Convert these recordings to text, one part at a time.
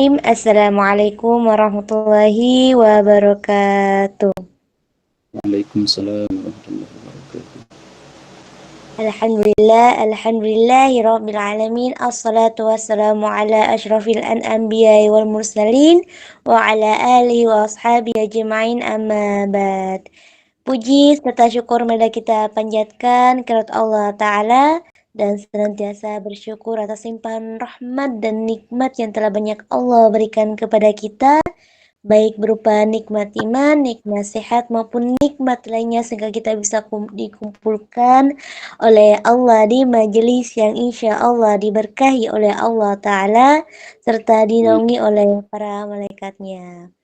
Assalamualaikum warahmatullahi wabarakatuh. Waalaikumsalam warahmatullahi wabarakatuh. Alhamdulillahirabbil alamin. Assalatu wassalamu ala asyrafil anbiya'i wal mursalin wa ala alihi wa ashabihi ajma'in, amma ba'd. Puji serta syukur marilah kita panjatkan kehadirat Allah Ta'ala dan senantiasa bersyukur atas limpahan rahmat dan nikmat yang telah banyak Allah berikan kepada kita, baik berupa nikmat iman, nikmat sehat, maupun nikmat lainnya, sehingga kita bisa dikumpulkan oleh Allah di majelis yang insya Allah diberkahi oleh Allah Ta'ala serta dinaungi oleh para malaikatnya.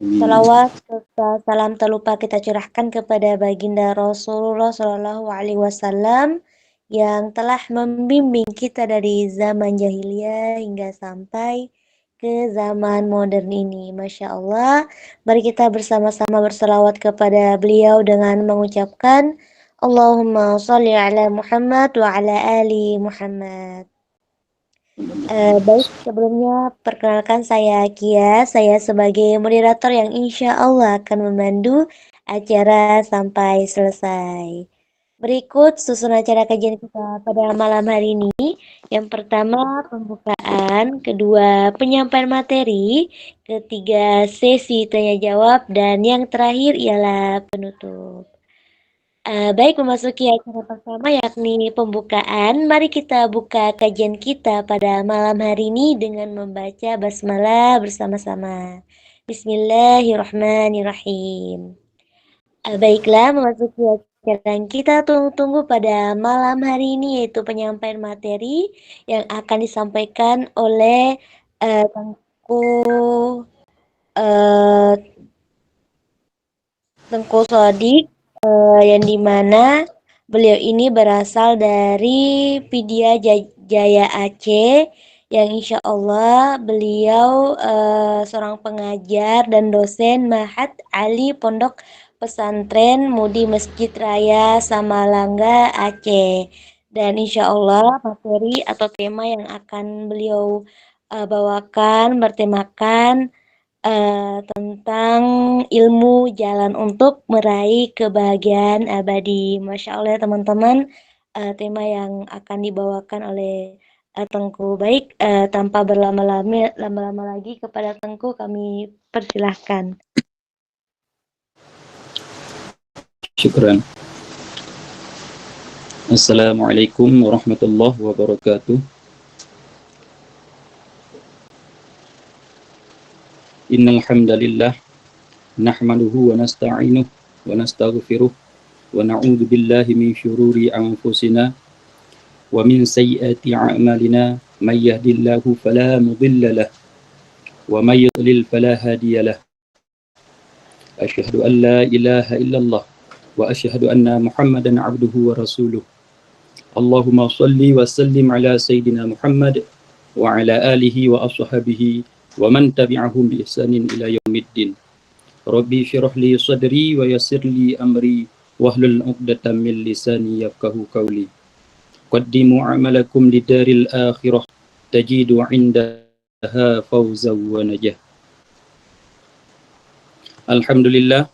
Salawat serta salam tak lupa kita curahkan kepada baginda Rasulullah Shallallahu Alaihi Wasallam yang telah membimbing kita dari zaman jahiliyah hingga sampai ke zaman modern ini. Masya Allah, mari kita bersama-sama bersalawat kepada beliau dengan mengucapkan Allahumma sholli ala Muhammad wa ala ali Muhammad. Baik, sebelumnya perkenalkan saya Kia. Saya sebagai moderator yang insya Allah akan memandu acara sampai selesai. Berikut susunan acara kajian kita pada malam hari ini. Yang pertama pembukaan, kedua penyampaian materi, ketiga sesi tanya jawab, dan yang terakhir ialah penutup. Baik, memasuki acara pertama yakni pembukaan. Mari kita buka kajian kita pada malam hari ini dengan membaca basmalah bersama-sama. Bismillahirrahmanirrahim. Baiklah, memasuki acara yang kita tunggu-tunggu pada malam hari ini, yaitu penyampaian materi yang akan disampaikan oleh Tengku Sodik, yang dimana beliau ini berasal dari Vidya Jaya Aceh, yang insya Allah beliau seorang pengajar dan dosen Mahat Ali Pondok Pesantren Mudi Masjid Raya Samalangga Aceh. Dan insya Allah materi atau tema yang akan beliau bawakan bertemakan tentang ilmu jalan untuk meraih kebahagiaan abadi. Masya Allah ya teman-teman, tema yang akan dibawakan oleh Tengku. Baik, tanpa berlama-lama lagi, kepada Tengku kami persilahkan. Syukran. Assalamualaikum warahmatullahi wabarakatuh. Innal hamdalillah nahmaduhu wa nasta'inuhu wa nastaghfiruh wa na'udzu billahi min syururi anfusina wa min sayyiati a'malina may yahdihillahu fala mudilla lahu wa may yudlil fala hadiya lahu. Asyhadu an la ilaha illallah wa asyhadu anna Muhammadan 'abduhu wa rasuluh. Allahumma salli wa sallim ala sayyidina Muhammad wa ala alihi wa ashabihi wa man tabi'ahum bi ihsanin ila yaumiddin. Rabbi syrah li sadri wa yassir li amri wahlul 'uqdatam min lisani yafqahu qawli. Qaddimu 'amalakum lidaril akhirah tajidu 'indaha fawzan wa najah. Alhamdulillah,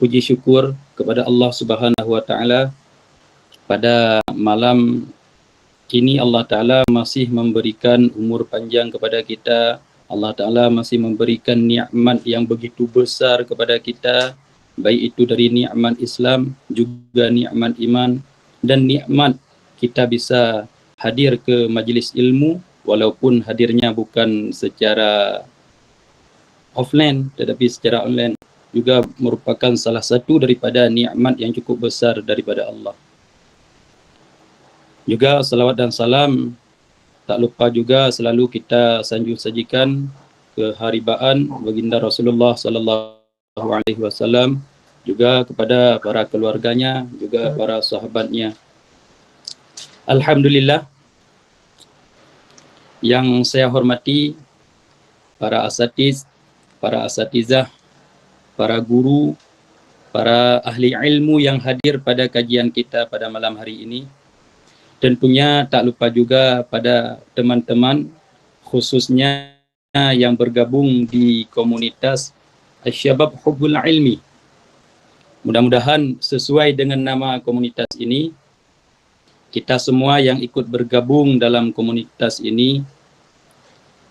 puji syukur kepada Allah Subhanahu wa taala, pada malam ini Allah Ta'ala masih memberikan umur panjang kepada kita. Allah Ta'ala masih memberikan nikmat yang begitu besar kepada kita, baik itu dari nikmat Islam, juga nikmat iman, dan nikmat kita bisa hadir ke majlis ilmu, walaupun hadirnya bukan secara offline tetapi secara online, juga merupakan salah satu daripada nikmat yang cukup besar daripada Allah. Juga salawat dan salam tak lupa juga selalu kita sanjung sajikan keharibaan baginda Rasulullah sallallahu alaihi wasallam, juga kepada para keluarganya, juga para sahabatnya. Alhamdulillah, yang saya hormati para asatizah, para guru, para ahli ilmu yang hadir pada kajian kita pada malam hari ini. Tentunya tak lupa juga pada teman-teman khususnya yang bergabung di komunitas Asyabab Hubbul Ilmi. Mudah-mudahan sesuai dengan nama komunitas ini, kita semua yang ikut bergabung dalam komunitas ini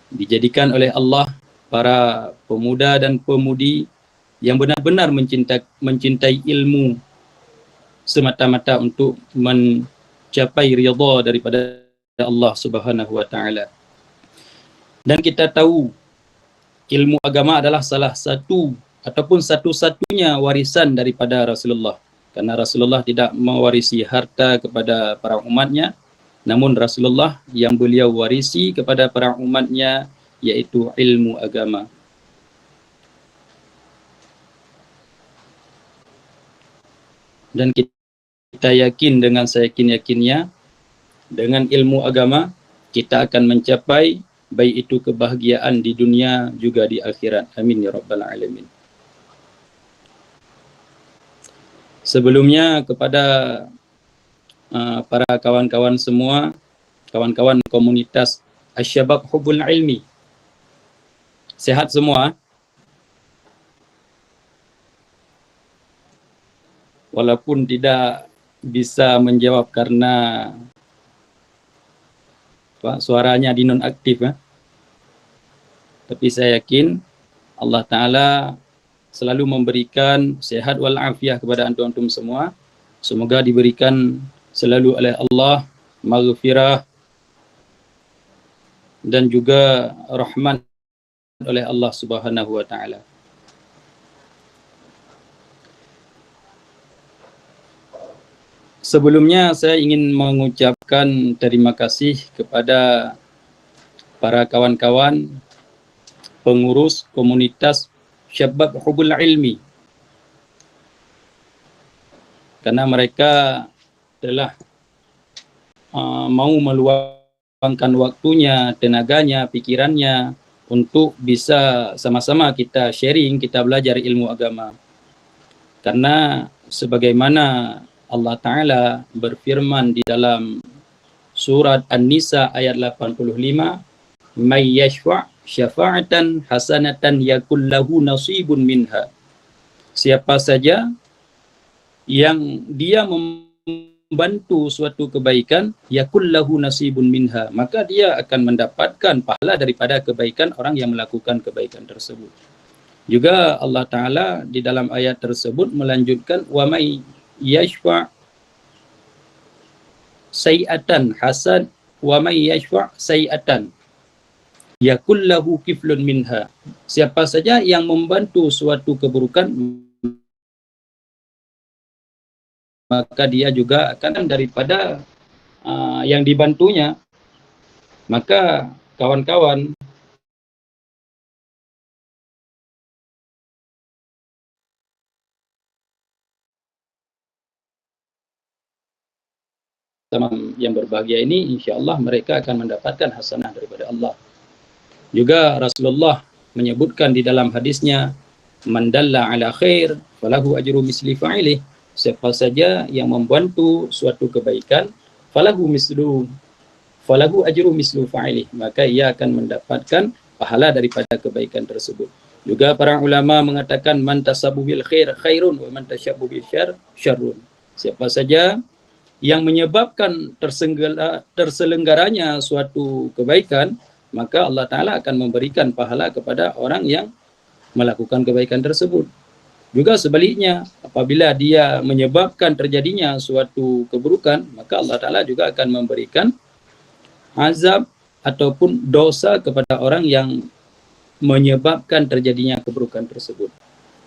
dijadikan oleh Allah para pemuda dan pemudi yang benar-benar mencintai ilmu semata-mata untuk mencapai ridha daripada Allah Subhanahu wa taala. Dan kita tahu ilmu agama adalah salah satu ataupun satu-satunya warisan daripada Rasulullah. Karena Rasulullah tidak mewarisi harta kepada para umatnya, namun Rasulullah yang beliau warisi kepada para umatnya yaitu ilmu agama. Dan kita yakin dengan seyakin-yakinnya, dengan ilmu agama, kita akan mencapai baik itu kebahagiaan di dunia juga di akhirat. Amin ya rabbal alamin. Sebelumnya kepada para kawan-kawan semua, kawan-kawan komunitas Asyabab Hubbul Ilmi, sehat semua? Walaupun tidak bisa menjawab karena suaranya dinonaktif, tapi saya yakin Allah Ta'ala selalu memberikan sehat walafiat kepada antum-antum semua. Semoga diberikan selalu oleh Allah maghfirah dan juga rahmat oleh Allah Subhanahu wa taala. Sebelumnya saya ingin mengucapkan terima kasih kepada para kawan-kawan pengurus komunitas Syabab Hubbul Ilmi, karena mereka telah mau meluangkan waktunya, tenaganya, pikirannya untuk bisa sama-sama kita sharing, kita belajar ilmu agama. Karena sebagaimana Allah Ta'ala berfirman di dalam surat An-Nisa ayat 85, "May yashfa' syafa'atan hasanatan yakul lahu nasibun minha." Siapa saja yang dia membantu suatu kebaikan, yakul lahu nasibun minha, maka dia akan mendapatkan pahala daripada kebaikan orang yang melakukan kebaikan tersebut. Juga Allah Ta'ala di dalam ayat tersebut melanjutkan, "Wa may yashfa' sayi'atan hasan wa may yashfa' sayi'atan yakul lahu kiflun minha." Siapa saja yang membantu suatu keburukan, maka dia juga akan daripada yang dibantunya. Maka kawan-kawan yang berbahagia ini, insya-Allah mereka akan mendapatkan hasanah daripada Allah. Juga Rasulullah menyebutkan di dalam hadisnya, "Man dalla ala khair falahu ajru misli fa'ilih." Siapa saja yang membantu suatu kebaikan, falahu ajru mislu fa'ilih, maka ia akan mendapatkan pahala daripada kebaikan tersebut. Juga para ulama mengatakan, "Man tasabbu bil khair khairun wa man tashabbu bil syarr syarrun." Siapa saja yang menyebabkan terselenggaranya suatu kebaikan, maka Allah Ta'ala akan memberikan pahala kepada orang yang melakukan kebaikan tersebut. Juga sebaliknya, apabila dia menyebabkan terjadinya suatu keburukan, maka Allah Ta'ala juga akan memberikan azab ataupun dosa kepada orang yang menyebabkan terjadinya keburukan tersebut.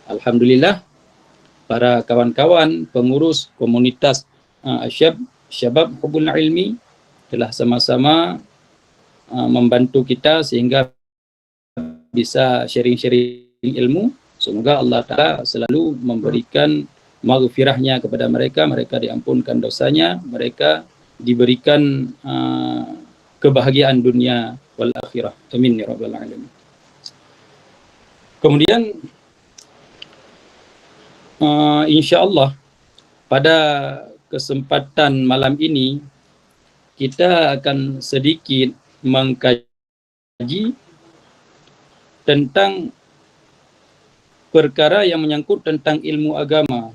Alhamdulillah, para kawan-kawan pengurus komunitas Syabab Hubbul Ilmi telah sama-sama membantu kita sehingga bisa sharing-sharing ilmu. Semoga Allah Ta'ala selalu memberikan maghfirahnya kepada mereka, mereka diampunkan dosanya, mereka diberikan kebahagiaan dunia wal akhirah. Amin ya rabbal alamin. Kemudian insya-Allah pada kesempatan malam ini kita akan sedikit mengkaji tentang perkara yang menyangkut tentang ilmu agama.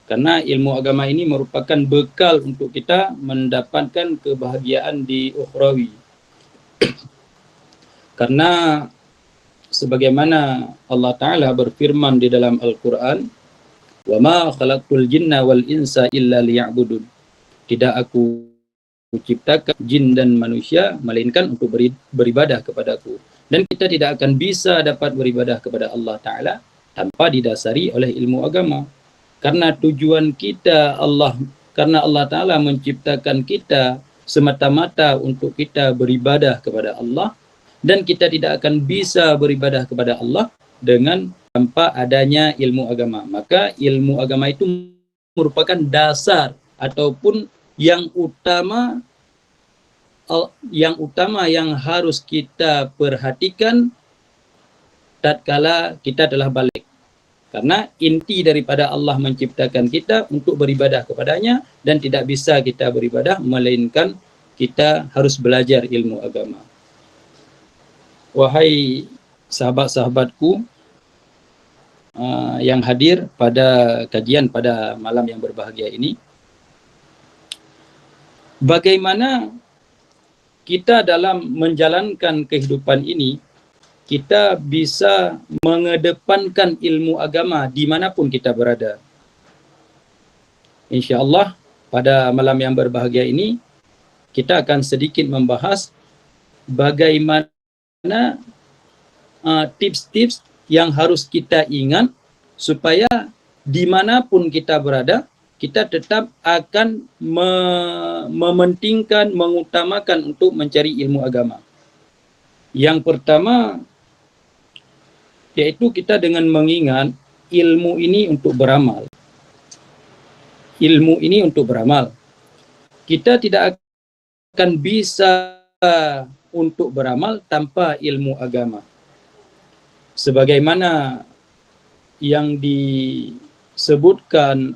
Karena ilmu agama ini merupakan bekal untuk kita mendapatkan kebahagiaan di ukhrawi. Karena sebagaimana Allah Ta'ala berfirman di dalam Al-Quran, وَمَا خَلَقْتُ الْجِنَّ وَالْإِنسَ إِلَّا لِيَعْبُدُونَ. Tidak aku ciptakan jin dan manusia melainkan untuk beribadah kepadaku. Dan kita tidak akan bisa dapat beribadah kepada Allah Ta'ala tanpa didasari oleh ilmu agama. Karena tujuan kita karena Allah Ta'ala menciptakan kita semata-mata untuk kita beribadah kepada Allah, dan kita tidak akan bisa beribadah kepada Allah dengan tanpa adanya ilmu agama. Maka ilmu agama itu merupakan dasar ataupun yang utama yang harus kita perhatikan tatkala kita telah balik. Karena inti daripada Allah menciptakan kita untuk beribadah kepadanya, dan tidak bisa kita beribadah melainkan kita harus belajar ilmu agama. Wahai sahabat-sahabatku yang hadir pada kajian pada malam yang berbahagia ini, bagaimana kita dalam menjalankan kehidupan ini, kita bisa mengedepankan ilmu agama dimanapun kita berada. InsyaAllah pada malam yang berbahagia ini, kita akan sedikit membahas bagaimana tips-tips yang harus kita ingat supaya dimanapun kita berada, kita tetap akan mementingkan, mengutamakan untuk mencari ilmu agama. Yang pertama, yaitu kita dengan mengingat ilmu ini untuk beramal. Ilmu ini untuk beramal. Kita tidak akan bisa untuk beramal tanpa ilmu agama. Sebagaimana yang disebutkan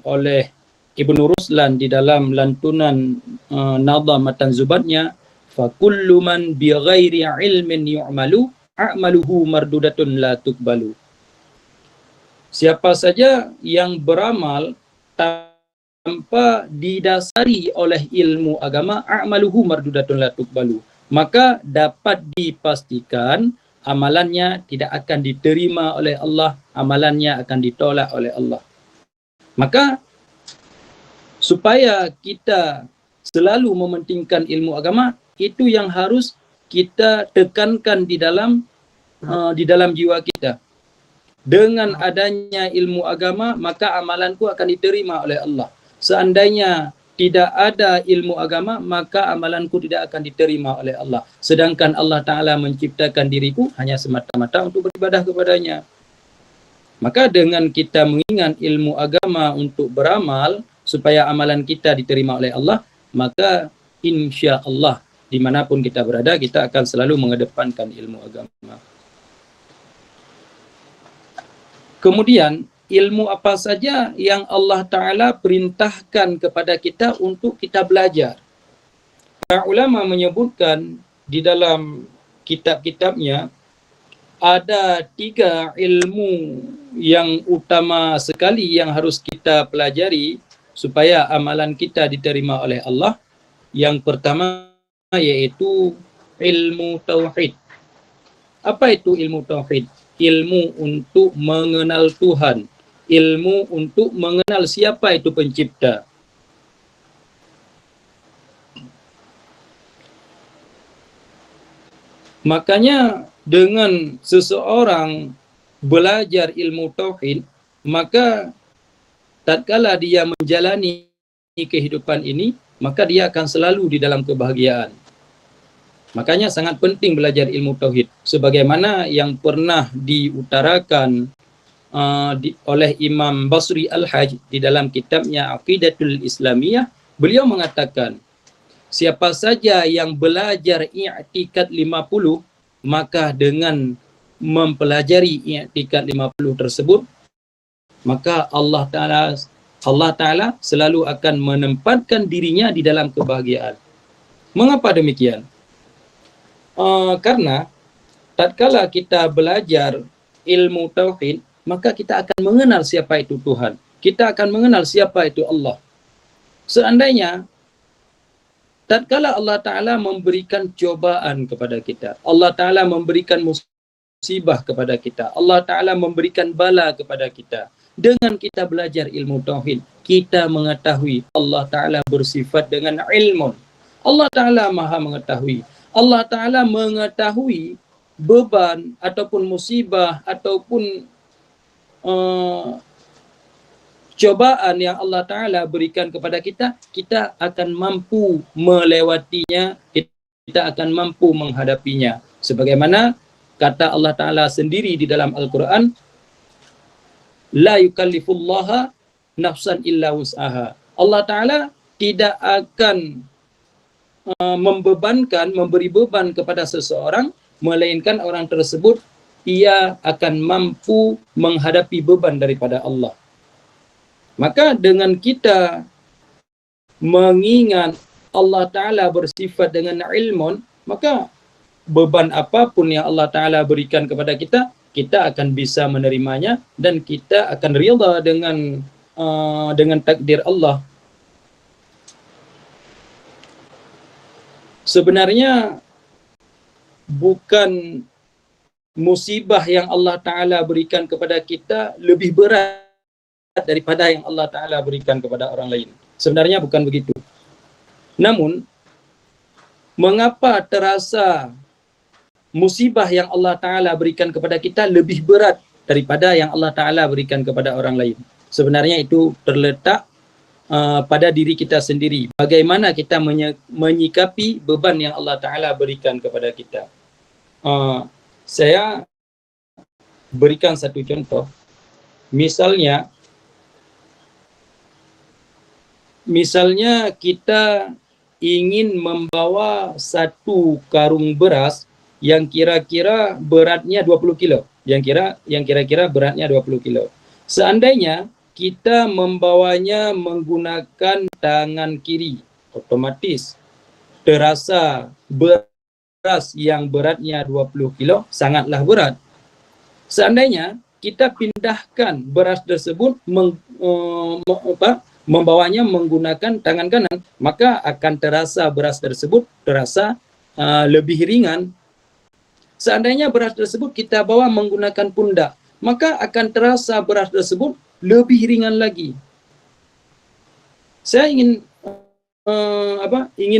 oleh Ibnu Ruslan di dalam lantunan Nadham At-Tanzubatnya, فَكُلُّ مَنْ بِغَيْرِ عِلْمٍ يُعْمَلُ أَعْمَلُهُ مَرْدُودَةٌ لَا تُقْبَلُ. Siapa saja yang beramal tanpa didasari oleh ilmu agama, a'maluhu mardudatun la tuqbalu, maka dapat dipastikan amalannya tidak akan diterima oleh Allah, amalannya akan ditolak oleh Allah. Maka supaya kita selalu mementingkan ilmu agama, itu yang harus kita tekankan di dalam jiwa kita. Dengan adanya ilmu agama, maka amalanku akan diterima oleh Allah. Seandainya tidak ada ilmu agama, maka amalanku tidak akan diterima oleh Allah. Sedangkan Allah Ta'ala menciptakan diriku hanya semata-mata untuk beribadah kepadanya. Maka dengan kita mengingat ilmu agama untuk beramal, supaya amalan kita diterima oleh Allah, maka insya Allah dimanapun kita berada, kita akan selalu mengedepankan ilmu agama. Kemudian, ilmu apa saja yang Allah Ta'ala perintahkan kepada kita untuk kita belajar. Para ulama menyebutkan di dalam kitab-kitabnya, ada 3 ilmu yang utama sekali yang harus kita pelajari supaya amalan kita diterima oleh Allah. Yang pertama yaitu ilmu tauhid. Apa itu ilmu tauhid? Ilmu untuk mengenal Tuhan, ilmu untuk mengenal siapa itu pencipta. Makanya dengan seseorang belajar ilmu tauhid, maka tatkala dia menjalani kehidupan ini, maka dia akan selalu di dalam kebahagiaan. Makanya sangat penting belajar ilmu tauhid. Sebagaimana yang pernah diutarakan oleh Imam Basri Al-Hajj di dalam kitabnya Aqidatul Islamiyah, beliau mengatakan, siapa saja yang belajar i'tikad 50, maka dengan mempelajari i'tikad 50 tersebut, maka Allah Ta'ala selalu akan menempatkan dirinya di dalam kebahagiaan. Mengapa demikian? Karena tatkala kita belajar ilmu tauhid, maka kita akan mengenal siapa itu Tuhan. Kita akan mengenal siapa itu Allah. Seandainya tatkala Allah Ta'ala memberikan cobaan kepada kita, Allah Ta'ala memberikan musibah kepada kita, Allah Ta'ala memberikan bala kepada kita, dengan kita belajar ilmu tauhid, kita mengetahui Allah Ta'ala bersifat dengan ilmun. Allah Ta'ala maha mengetahui. Allah Ta'ala mengetahui beban ataupun musibah ataupun cobaan yang Allah Ta'ala berikan kepada kita, kita akan mampu melewatinya, kita akan mampu menghadapinya. Sebagaimana kata Allah Ta'ala sendiri di dalam Al-Quran, la yukallifullaha nafsan illa wus'aha. Allah Ta'ala tidak akan memberi beban kepada seseorang, melainkan orang tersebut ia akan mampu menghadapi beban daripada Allah. Maka dengan kita mengingat Allah Ta'ala bersifat dengan ilmun, maka beban apapun yang Allah Ta'ala berikan kepada kita, kita akan bisa menerimanya dan kita akan rida dengan takdir Allah. Sebenarnya bukan musibah yang Allah Ta'ala berikan kepada kita lebih berat daripada yang Allah Ta'ala berikan kepada orang lain. Sebenarnya bukan begitu. Namun, mengapa terasa musibah yang Allah Ta'ala berikan kepada kita lebih berat daripada yang Allah Ta'ala berikan kepada orang lain? Sebenarnya itu terletak pada diri kita sendiri. Bagaimana kita menyikapi beban yang Allah Ta'ala berikan kepada kita. Saya berikan satu contoh. Misalnya kita ingin membawa satu karung beras yang kira-kira beratnya 20 kilo. Yang kira-kira beratnya 20 kilo. Seandainya kita membawanya menggunakan tangan kiri, otomatis terasa beras yang beratnya 20 kilo sangatlah berat. Seandainya kita pindahkan beras tersebut membawanya menggunakan tangan kanan, maka akan terasa beras tersebut terasa lebih ringan. Seandainya beras tersebut kita bawa menggunakan pundak, maka akan terasa beras tersebut lebih ringan lagi. Saya ingin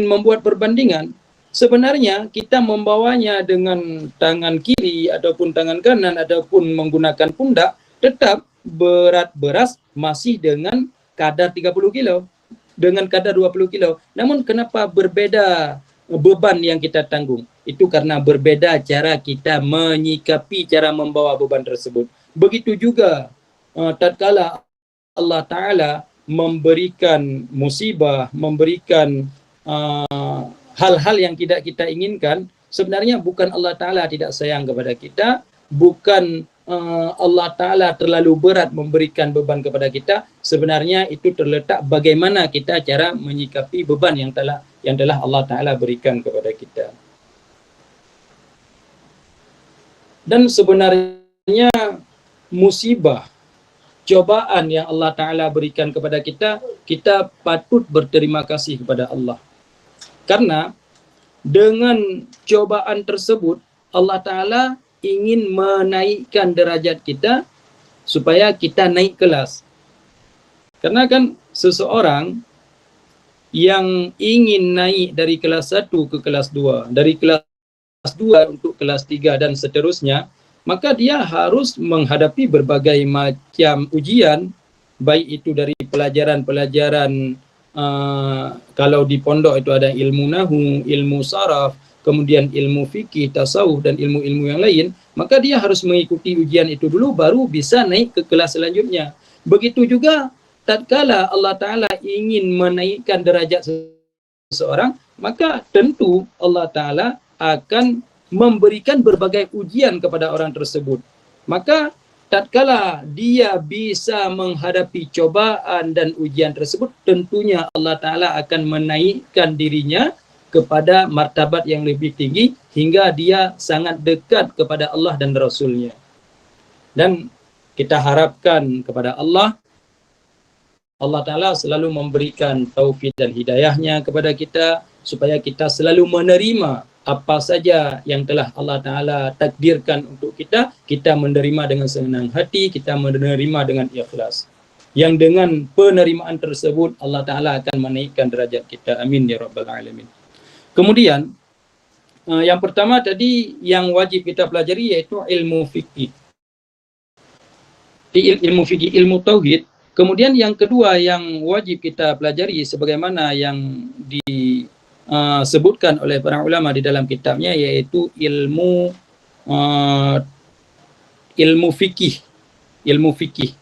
membuat perbandingan. Sebenarnya kita membawanya dengan tangan kiri ataupun tangan kanan ataupun menggunakan pundak, tetap berat beras masih dengan kadar 30 kilo, dengan kadar 20 kilo. Namun kenapa berbeda beban yang kita tanggung? Itu karena berbeda cara kita menyikapi, cara membawa beban tersebut. Begitu juga tatkala Allah Ta'ala memberikan musibah, memberikan hal-hal yang tidak kita inginkan, sebenarnya bukan Allah Ta'ala tidak sayang kepada kita, bukan Allah Ta'ala terlalu berat memberikan beban kepada kita. Sebenarnya itu terletak bagaimana kita cara menyikapi beban yang telah Allah Ta'ala berikan kepada kita. Dan sebenarnya musibah, cobaan yang Allah Ta'ala berikan kepada kita, kita patut berterima kasih kepada Allah. Karena dengan cobaan tersebut, Allah Ta'ala ingin menaikkan derajat kita supaya kita naik kelas. Karena kan seseorang yang ingin naik dari kelas 1 ke kelas 2, dari kelas 2 untuk kelas 3 dan seterusnya, maka dia harus menghadapi berbagai macam ujian, baik itu dari pelajaran-pelajaran, kalau di pondok itu ada ilmu nahu, ilmu saraf, kemudian ilmu fikih, tasawuf, dan ilmu-ilmu yang lain, maka dia harus mengikuti ujian itu dulu, baru bisa naik ke kelas selanjutnya. Begitu juga tatkala Allah Ta'ala ingin menaikkan derajat seseorang, maka tentu Allah Ta'ala akan memberikan berbagai ujian kepada orang tersebut. Maka tatkala dia bisa menghadapi cobaan dan ujian tersebut, tentunya Allah Ta'ala akan menaikkan dirinya kepada martabat yang lebih tinggi hingga dia sangat dekat kepada Allah dan Rasulnya. Dan kita harapkan kepada Allah Ta'ala selalu memberikan taufik dan hidayahnya kepada kita supaya kita selalu menerima apa saja yang telah Allah Ta'ala takdirkan untuk kita, kita menerima dengan senang hati, kita menerima dengan ikhlas. Yang dengan penerimaan tersebut Allah Ta'ala akan menaikkan derajat kita. Amin ya Rabbal Alamin. Kemudian, yang pertama tadi yang wajib kita pelajari yaitu ilmu fikih. Ilmu fikih, ilmu tauhid. Kemudian yang kedua yang wajib kita pelajari sebagaimana yang disebutkan oleh para ulama di dalam kitabnya yaitu ilmu fikih. Ilmu fikih.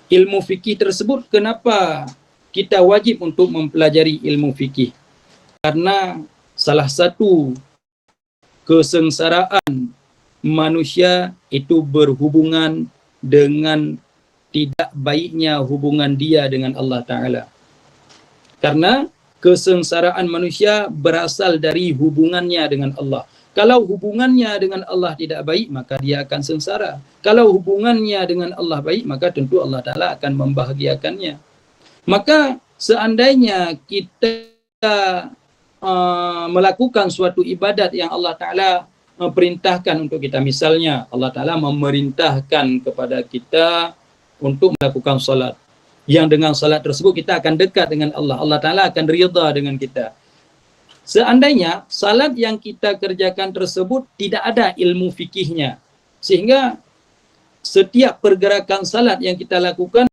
Ilmu fikih tersebut kenapa kita wajib untuk mempelajari ilmu fikih? Karena salah satu kesengsaraan manusia itu berhubungan dengan tidak baiknya hubungan dia dengan Allah Ta'ala. Karena kesengsaraan manusia berasal dari hubungannya dengan Allah. Kalau hubungannya dengan Allah tidak baik, maka dia akan sengsara. Kalau hubungannya dengan Allah baik, maka tentu Allah Ta'ala akan membahagiakannya. Maka seandainya kita melakukan suatu ibadat yang Allah Ta'ala perintahkan untuk kita. Misalnya Allah Ta'ala memerintahkan kepada kita untuk melakukan salat. Yang dengan salat tersebut kita akan dekat dengan Allah. Allah Ta'ala akan ridha dengan kita. Seandainya salat yang kita kerjakan tersebut tidak ada ilmu fikihnya. Sehingga setiap pergerakan salat yang kita lakukan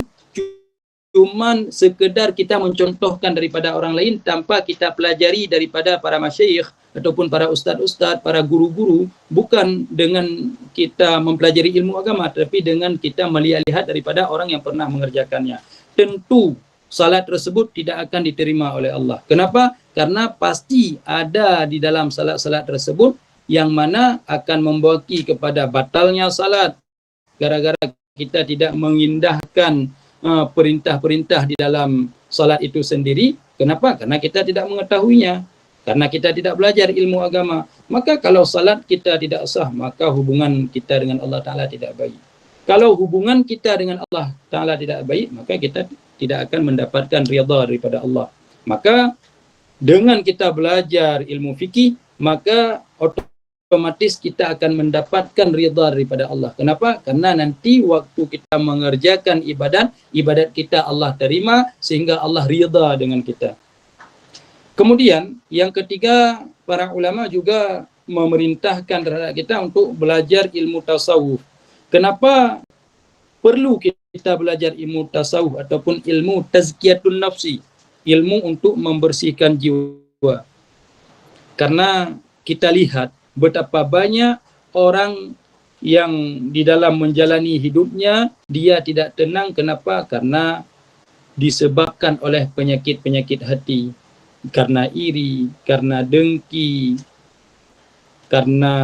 cuman sekedar kita mencontohkan daripada orang lain tanpa kita pelajari daripada para masyayikh ataupun para ustaz-ustaz, para guru-guru, bukan dengan kita mempelajari ilmu agama, tapi dengan kita melihat daripada orang yang pernah mengerjakannya. Tentu salat tersebut tidak akan diterima oleh Allah. Kenapa? Karena pasti ada di dalam salat-salat tersebut yang mana akan membawa kepada batalnya salat. Gara-gara kita tidak mengindahkan perintah-perintah di dalam salat itu sendiri. Kenapa? Karena kita tidak mengetahuinya. Karena kita tidak belajar ilmu agama. Maka kalau salat kita tidak sah, maka hubungan kita dengan Allah Ta'ala tidak baik. Kalau hubungan kita dengan Allah Ta'ala tidak baik, maka kita tidak akan mendapatkan ridha daripada Allah. Maka dengan kita belajar ilmu fikih, maka otomatis kita akan mendapatkan ridha daripada Allah. Kenapa? Karena nanti waktu kita mengerjakan ibadat kita Allah terima sehingga Allah ridha dengan kita. Kemudian yang ketiga, para ulama juga memerintahkan terhadap kita untuk belajar ilmu tasawuf. Kenapa perlu kita belajar ilmu tasawuf ataupun ilmu tazkiyatun nafsi, ilmu untuk membersihkan jiwa? Karena kita lihat betapa banyak orang yang di dalam menjalani hidupnya dia tidak tenang. Kenapa? Karena disebabkan oleh penyakit-penyakit hati. Karena iri, karena dengki, karena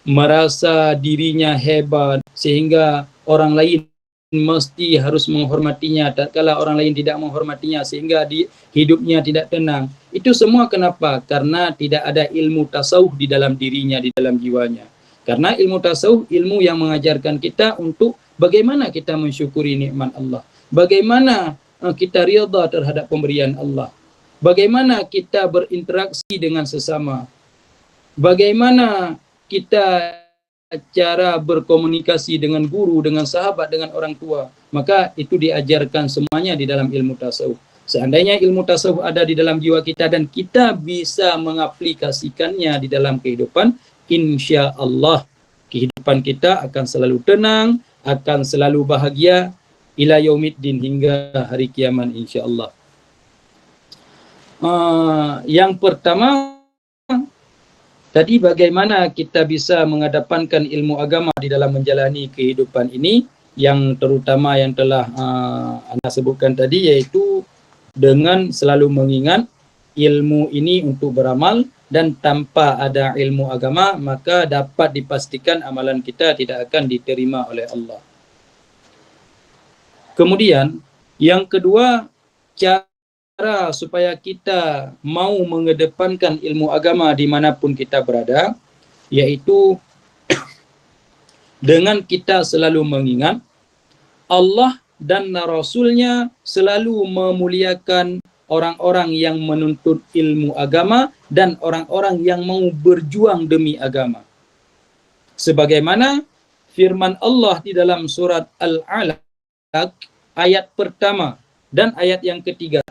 merasa dirinya hebat sehingga orang lain mesti harus menghormatinya, tatkala orang lain tidak menghormatinya sehingga hidupnya tidak tenang. Itu semua kenapa? Karena tidak ada ilmu tasawuf di dalam dirinya, di dalam jiwanya. Karena ilmu tasawuf, ilmu yang mengajarkan kita untuk bagaimana kita mensyukuri nikmat Allah, bagaimana kita ridha terhadap pemberian Allah, bagaimana kita berinteraksi dengan sesama, bagaimana kita cara berkomunikasi dengan guru, dengan sahabat, dengan orang tua. Maka itu diajarkan semuanya di dalam ilmu tasawuf. Seandainya ilmu tasawuf ada di dalam jiwa kita dan kita bisa mengaplikasikannya di dalam kehidupan, insya Allah kehidupan kita akan selalu tenang, akan selalu bahagia ila yaumiddin, hingga hari kiamat insya Allah. Yang pertama tadi, bagaimana kita bisa mengedepankan ilmu agama di dalam menjalani kehidupan ini, yang terutama yang telah Anda sebutkan tadi, yaitu dengan selalu mengingat ilmu ini untuk beramal, dan tanpa ada ilmu agama maka dapat dipastikan amalan kita tidak akan diterima oleh Allah. Kemudian yang kedua, cara cara supaya kita mau mengedepankan ilmu agama dimanapun kita berada, yaitu dengan kita selalu mengingat Allah dan Rasul-Nya selalu memuliakan orang-orang yang menuntut ilmu agama dan orang-orang yang mau berjuang demi agama. Sebagaimana firman Allah di dalam surat Al-Alaq ayat pertama dan ayat yang ketiga.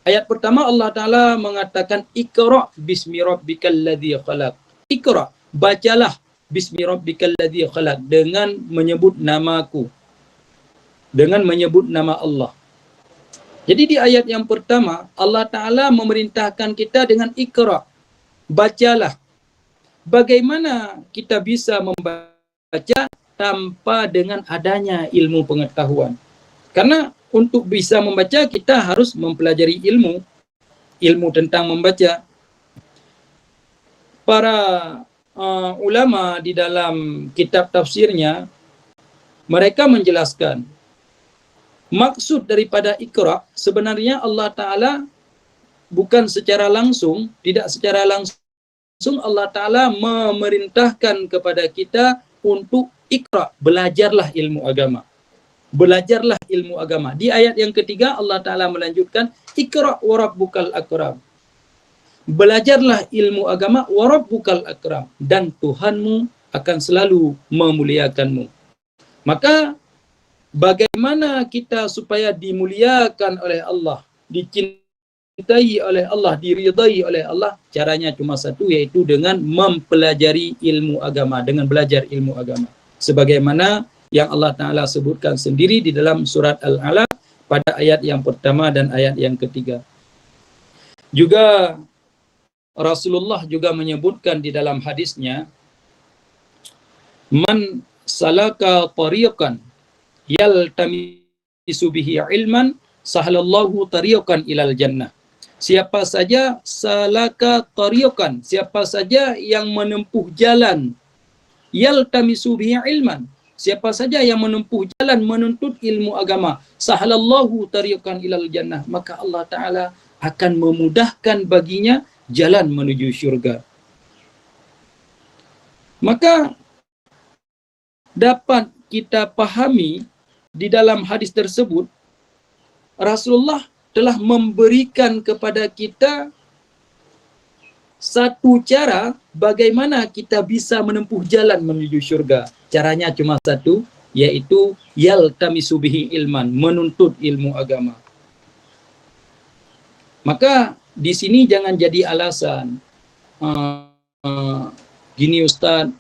Ayat pertama Allah Ta'ala mengatakan Iqra' bismi rabbikal ladzi khalaq. Iqra', bacalah bismi rabbikal ladzi khalaq, dengan menyebut namaku, dengan menyebut nama Allah. Jadi di ayat yang pertama Allah Ta'ala memerintahkan kita dengan Iqra', bacalah. Bagaimana kita bisa membaca tanpa dengan adanya ilmu pengetahuan? Karena untuk bisa membaca kita harus mempelajari ilmu tentang membaca. Para ulama di dalam kitab tafsirnya, mereka menjelaskan maksud daripada Iqra' sebenarnya Allah Ta'ala bukan secara langsung, tidak secara langsung Allah Ta'ala memerintahkan kepada kita untuk Iqra', belajarlah ilmu agama. Belajarlah ilmu agama. Di ayat yang ketiga Allah Ta'ala melanjutkan Iqra' wa rabbukal akram. Belajarlah ilmu agama wa rabbukal akram, dan Tuhanmu akan selalu memuliakanmu. Maka bagaimana kita supaya dimuliakan oleh Allah, dicintai oleh Allah, diridai oleh Allah? Caranya cuma satu, yaitu dengan mempelajari ilmu agama, dengan belajar ilmu agama. Sebagaimana yang Allah Ta'ala sebutkan sendiri di dalam surat Al-Alaq pada ayat yang pertama dan ayat yang ketiga. Juga Rasulullah juga menyebutkan di dalam hadisnya, man salaka tariqan yaltamisu bihi ilman sahalallahu tariqan ilal jannah. Siapa saja salaka tariqan, siapa saja yang menempuh jalan, yaltamisu bihi ilman, siapa saja yang menempuh jalan menuntut ilmu agama, sahalallahu tariqan ilal jannah, maka Allah Ta'ala akan memudahkan baginya jalan menuju syurga. Maka dapat kita pahami di dalam hadis tersebut, Rasulullah telah memberikan kepada kita satu cara bagaimana kita bisa menempuh jalan menuju syurga. Caranya cuma satu, yaitu yaltamisu bihi ilman, menuntut ilmu agama. Maka di sini jangan jadi alasan, gini Ustaz,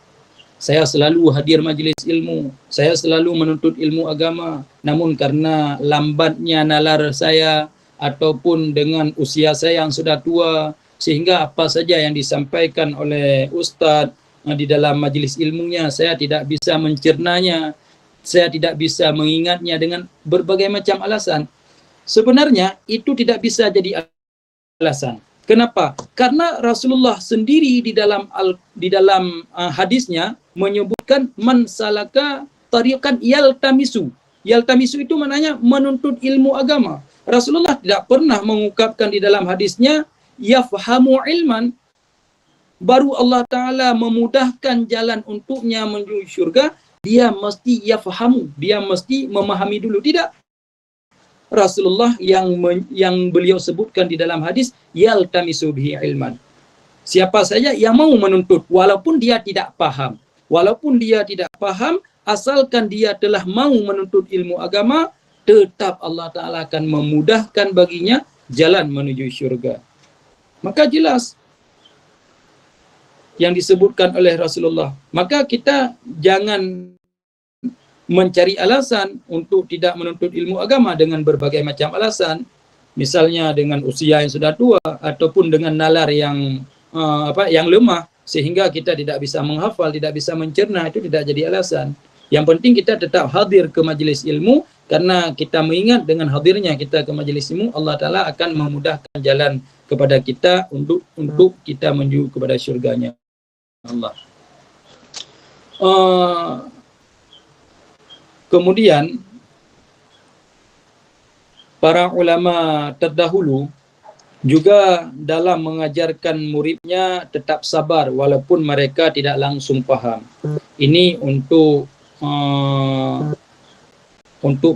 saya selalu hadir majelis ilmu, saya selalu menuntut ilmu agama, namun karena lambatnya nalar saya ataupun dengan usia saya yang sudah tua, sehingga apa saja yang disampaikan oleh Ustaz di dalam majelis ilmunya saya tidak bisa mencernanya, saya tidak bisa mengingatnya, dengan berbagai macam alasan. Sebenarnya itu tidak bisa jadi alasan. Kenapa? Karena Rasulullah sendiri di dalam hadisnya menyebutkan man salaka tariqan yaltamisu. Yaltamisu itu maknanya menuntut ilmu agama. Rasulullah tidak pernah mengungkapkan di dalam hadisnya yafhamu ilman, baru Allah Ta'ala memudahkan jalan untuknya menuju syurga, dia mesti yafhamu, dia mesti memahami dulu. Tidak. Rasulullah yang beliau sebutkan di dalam hadis, yaltamisu bihi ilman. Siapa saja yang mau menuntut, walaupun dia tidak paham. Walaupun dia tidak paham, asalkan dia telah mau menuntut ilmu agama, tetap Allah Ta'ala akan memudahkan baginya jalan menuju syurga. Maka jelas yang disebutkan oleh Rasulullah. Maka kita jangan mencari alasan untuk tidak menuntut ilmu agama dengan berbagai macam alasan. Misalnya dengan usia yang sudah tua, ataupun dengan nalar yang lemah, sehingga kita tidak bisa menghafal, tidak bisa mencerna. Itu tidak jadi alasan. Yang penting kita tetap hadir ke majelis ilmu, karena kita mengingat dengan hadirnya kita ke majelis ilmu, Allah Ta'ala akan memudahkan jalan kepada kita untuk kita menuju kepada syurganya Allah. Kemudian para ulama terdahulu juga dalam mengajarkan muridnya tetap sabar walaupun mereka tidak langsung paham. Ini untuk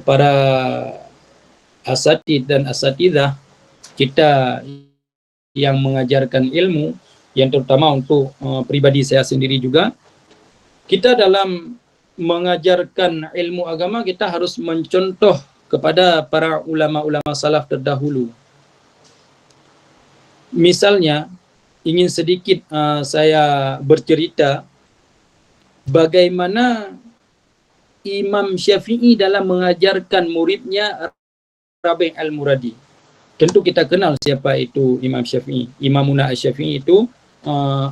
para asatid dan asatidah kita yang mengajarkan ilmu, yang terutama untuk pribadi saya sendiri juga, kita dalam mengajarkan ilmu agama kita harus mencontoh kepada para ulama-ulama salaf terdahulu. Misalnya, ingin sedikit saya bercerita bagaimana Imam Syafi'i dalam mengajarkan muridnya Rabi' al-Muradi. Tentu kita kenal siapa itu Imam Syafi'i. Imamuna Asy-Syafi'i itu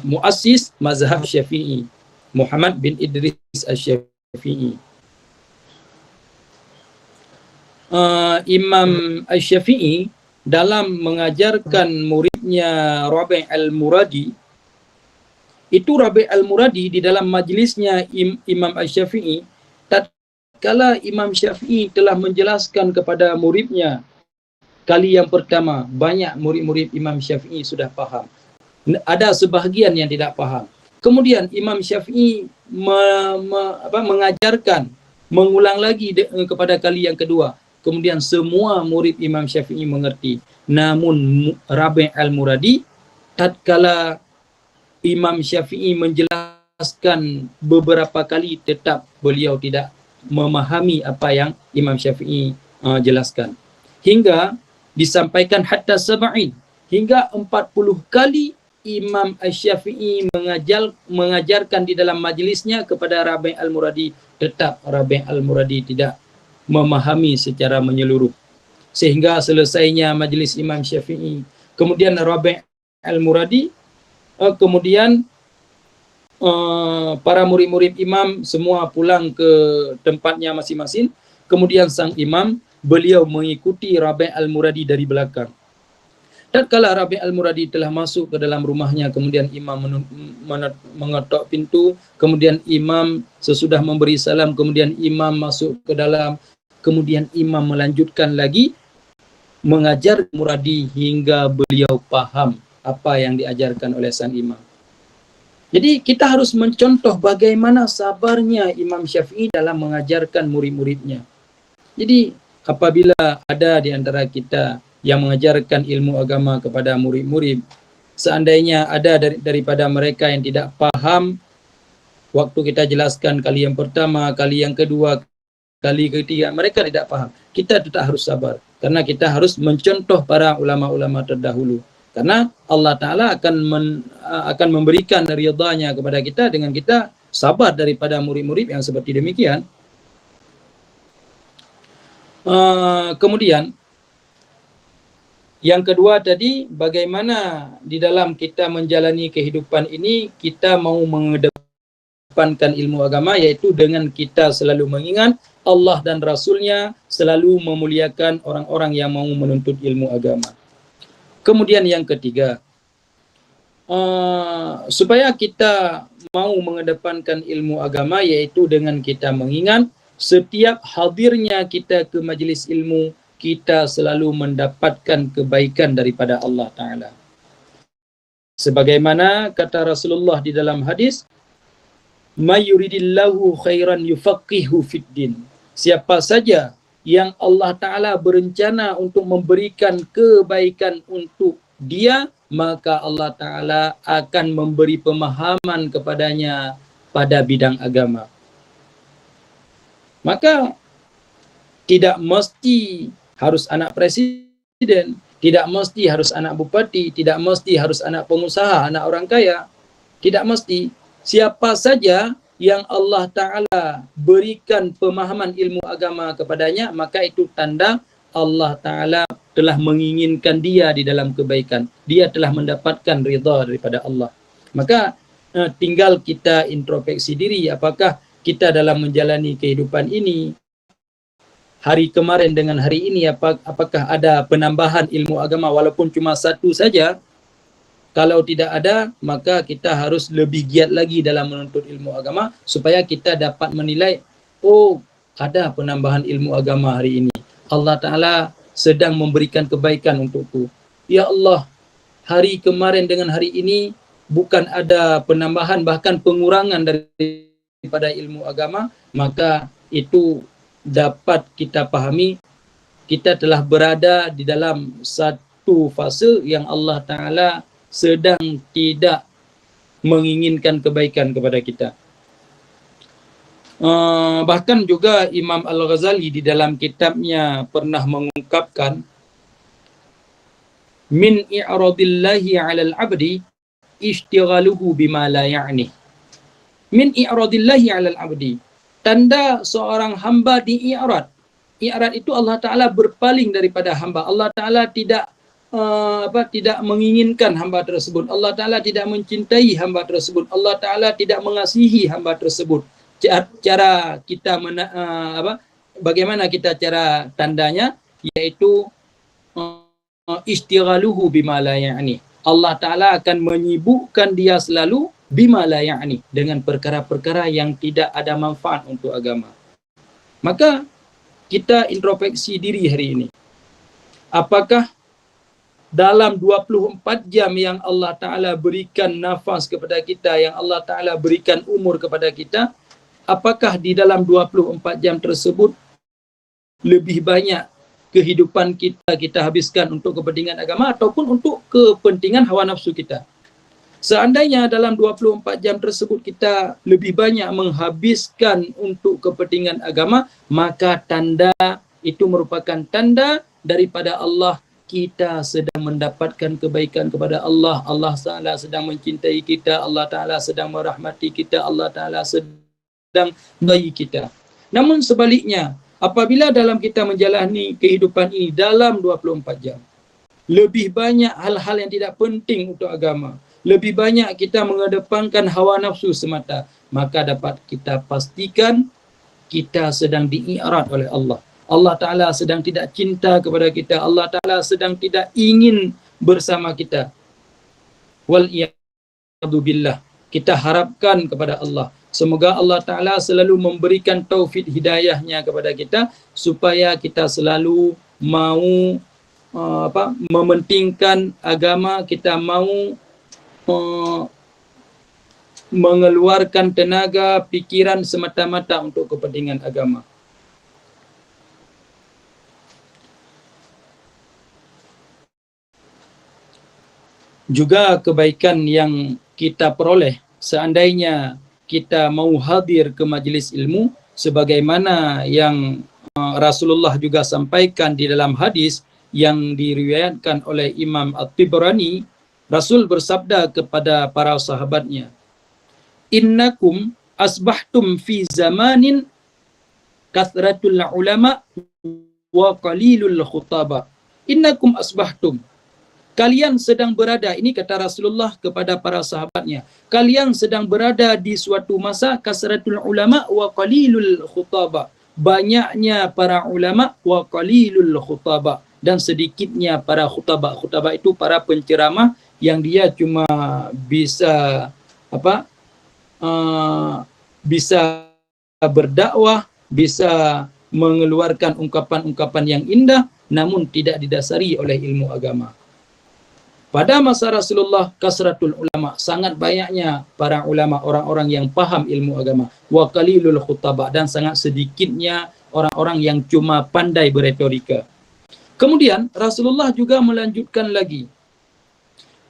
muassis mazhab Syafi'i, Muhammad bin Idris Asy-Syafi'i. Imam Asy-Syafi'i dalam mengajarkan muridnya Rabi' al-Muradi, itu Rabi' al-Muradi di dalam majlisnya Imam Asy-Syafi'i, tatkala Imam Syafi'i telah menjelaskan kepada muridnya kali yang pertama, banyak murid-murid Imam Syafi'i sudah paham. Ada sebahagian yang tidak paham. Kemudian Imam Syafi'i mengajarkan, mengulang lagi kepada kali yang kedua. Kemudian semua murid Imam Syafi'i mengerti. Namun Rabi' al-Muradi, tatkala Imam Syafi'i menjelaskan beberapa kali, tetap beliau tidak memahami apa yang Imam Syafi'i jelaskan. Hingga disampaikan hatta sab'in, hingga 40 kali Imam Asy-Syafi'i mengajarkan di dalam majlisnya kepada Rabi' al-Muradi, tetap Rabi' al-Muradi tidak memahami secara menyeluruh. Sehingga selesainya majlis Imam Syafi'i, kemudian Rabi' al-Muradi, kemudian para murid-murid imam semua pulang ke tempatnya masing-masing. Kemudian sang imam, beliau mengikuti Rabi' al-Muradi dari belakang. Tatkala Rabi' al-Muradi telah masuk ke dalam rumahnya, kemudian imam mengetok pintu, kemudian imam sesudah memberi salam, kemudian imam masuk ke dalam, kemudian imam melanjutkan lagi mengajar Muradi hingga beliau paham apa yang diajarkan oleh sang imam. Jadi kita harus mencontoh bagaimana sabarnya Imam Syafi'i dalam mengajarkan murid-muridnya. Jadi apabila ada di antara kita yang mengajarkan ilmu agama kepada murid-murid, seandainya ada daripada mereka yang tidak paham, waktu kita jelaskan kali yang pertama, kali yang kedua, kali ketiga, mereka tidak paham, kita tetap harus sabar. Karena kita harus mencontoh para ulama-ulama terdahulu. Karena Allah Ta'ala akan memberikan ridhanya kepada kita dengan kita sabar daripada murid-murid yang seperti demikian. Kemudian yang kedua tadi, bagaimana di dalam kita menjalani kehidupan ini kita mau mengedepankan ilmu agama, yaitu dengan kita selalu mengingat Allah dan Rasulnya, selalu memuliakan orang-orang yang mau menuntut ilmu agama. Kemudian yang ketiga, supaya kita mau mengedepankan ilmu agama, yaitu dengan kita mengingat setiap hadirnya kita ke majlis ilmu, kita selalu mendapatkan kebaikan daripada Allah Ta'ala. Sebagaimana kata Rasulullah di dalam hadis, "May yuridillahu khairan yufaqihu fiddin." Siapa saja yang Allah Ta'ala berencana untuk memberikan kebaikan untuk dia, maka Allah Ta'ala akan memberi pemahaman kepadanya pada bidang agama. Maka tidak mesti harus anak presiden, tidak mesti harus anak bupati, tidak mesti harus anak pengusaha, anak orang kaya, tidak mesti. Siapa saja yang Allah Ta'ala berikan pemahaman ilmu agama kepadanya, maka itu tanda Allah Ta'ala telah menginginkan dia di dalam kebaikan. Dia telah mendapatkan ridha daripada Allah. Maka tinggal kita introspeksi diri, apakah kita dalam menjalani kehidupan ini, hari kemarin dengan hari ini, apakah ada penambahan ilmu agama walaupun cuma satu saja. Kalau tidak ada, maka kita harus lebih giat lagi dalam menuntut ilmu agama supaya kita dapat menilai, oh, ada penambahan ilmu agama hari ini. Allah Ta'ala sedang memberikan kebaikan untukku. ya Allah, hari kemarin dengan hari ini bukan ada penambahan bahkan pengurangan daripada ilmu agama, maka itu dapat kita pahami kita telah berada di dalam satu fase yang Allah Ta'ala sedang tidak menginginkan kebaikan kepada kita. Bahkan juga Imam Al-Ghazali di dalam kitabnya pernah mengungkapkan, min i'radillahi 'alal 'abdi ishtighaluhu bima la ya'ni. Min i'radillahi 'alal 'abdi, tanda seorang hamba di i'rad. I'rad itu Allah Ta'ala berpaling daripada hamba. Allah Ta'ala tidak tidak menginginkan hamba tersebut. Allah Ta'ala tidak mencintai hamba tersebut. Allah Ta'ala tidak mengasihi hamba tersebut. Cara kita bagaimana kita cara tandanya, yaitu istighaluhu bima la ya'ni. Allah Ta'ala akan menyibukkan dia selalu bima la ya'ni, dengan perkara-perkara yang tidak ada manfaat untuk agama. Maka kita introspeksi diri hari ini. Apakah dalam 24 jam yang Allah Ta'ala berikan nafas kepada kita, yang Allah Ta'ala berikan umur kepada kita, apakah di dalam 24 jam tersebut lebih banyak kehidupan kita habiskan untuk kepentingan agama ataupun untuk kepentingan hawa nafsu kita? Seandainya dalam 24 jam tersebut kita lebih banyak menghabiskan untuk kepentingan agama, maka tanda itu merupakan tanda daripada Allah, kita sedang mendapatkan kebaikan kepada Allah. Allah Ta'ala sedang mencintai kita, Allah Ta'ala sedang merahmati kita, Allah Ta'ala sedang menyayangi kita. Namun sebaliknya, apabila dalam kita menjalani kehidupan ini dalam 24 jam, lebih banyak hal-hal yang tidak penting untuk agama, lebih banyak kita mengedepankan hawa nafsu semata, maka dapat kita pastikan kita sedang dii'rad oleh Allah. Allah Ta'ala sedang tidak cinta kepada kita. Allah Ta'ala sedang tidak ingin bersama kita. Wal'iyadu billah. Kita harapkan kepada Allah, semoga Allah Ta'ala selalu memberikan taufik hidayahnya kepada kita, supaya kita selalu mau mementingkan agama, kita mau mengeluarkan tenaga, pikiran semata-mata untuk kepentingan agama. Juga kebaikan yang kita peroleh seandainya kita mau hadir ke majlis ilmu, sebagaimana yang Rasulullah juga sampaikan di dalam hadis yang diriwayatkan oleh Imam At-Tibrani. Rasul bersabda kepada para sahabatnya, innakum asbahtum fi zamanin kathratul ulama wa qalilul khutaba. Innakum asbahtum, kalian sedang berada, ini kata Rasulullah kepada para sahabatnya, kalian sedang berada di suatu masa kasratul ulama wa qalilul khutaba, banyaknya para ulama, wa qalilul khutaba, dan sedikitnya para khutaba. Khutaba itu para penceramah yang dia cuma bisa bisa berdakwah, bisa mengeluarkan ungkapan-ungkapan yang indah, namun tidak didasari oleh ilmu agama. Pada masa Rasulullah, kasratul ulama, sangat banyaknya para ulama, orang-orang yang paham ilmu agama, wa qalilul khutaba, dan sangat sedikitnya orang-orang yang cuma pandai beretorika. Kemudian Rasulullah juga melanjutkan lagi,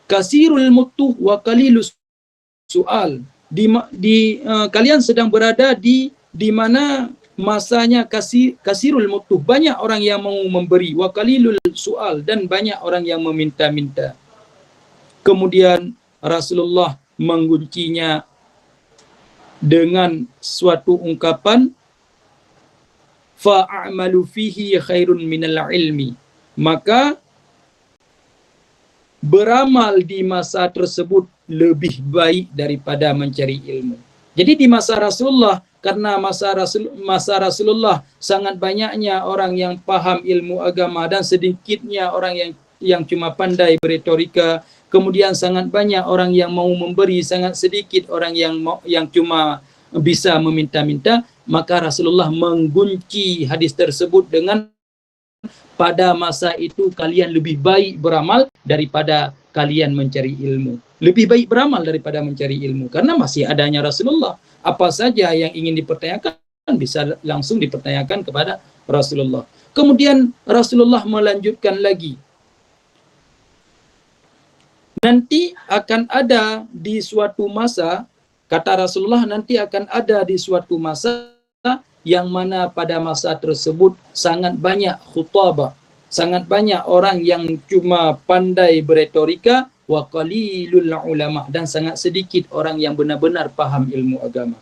kasirul mutuh wa qalilus soal. Kalian sedang berada di mana masanya kasirul mutuh, banyak orang yang mau memberi, wa qalilul soal, dan banyak orang yang meminta-minta. Kemudian Rasulullah menguncinya dengan suatu ungkapan, fa'amalu fihi khairun minal ilmi, maka beramal di masa tersebut lebih baik daripada mencari ilmu. Jadi di masa Rasulullah, karena masa Rasulullah sangat banyaknya orang yang paham ilmu agama dan sedikitnya orang yang cuma pandai beretorika, kemudian sangat banyak orang yang mau memberi, sangat sedikit orang yang cuma bisa meminta-minta, maka Rasulullah menggunci hadis tersebut dengan pada masa itu kalian lebih baik beramal daripada kalian mencari ilmu. Lebih baik beramal daripada mencari ilmu. Karena masih adanya Rasulullah. Apa saja yang ingin dipertanyakan bisa langsung dipertanyakan kepada Rasulullah. Kemudian Rasulullah melanjutkan lagi. Nanti akan ada di suatu masa, kata Rasulullah, nanti akan ada di suatu masa yang mana pada masa tersebut sangat banyak khutabah, sangat banyak orang yang cuma pandai beretorika, wa qalilul ulama, dan sangat sedikit orang yang benar-benar paham ilmu agama.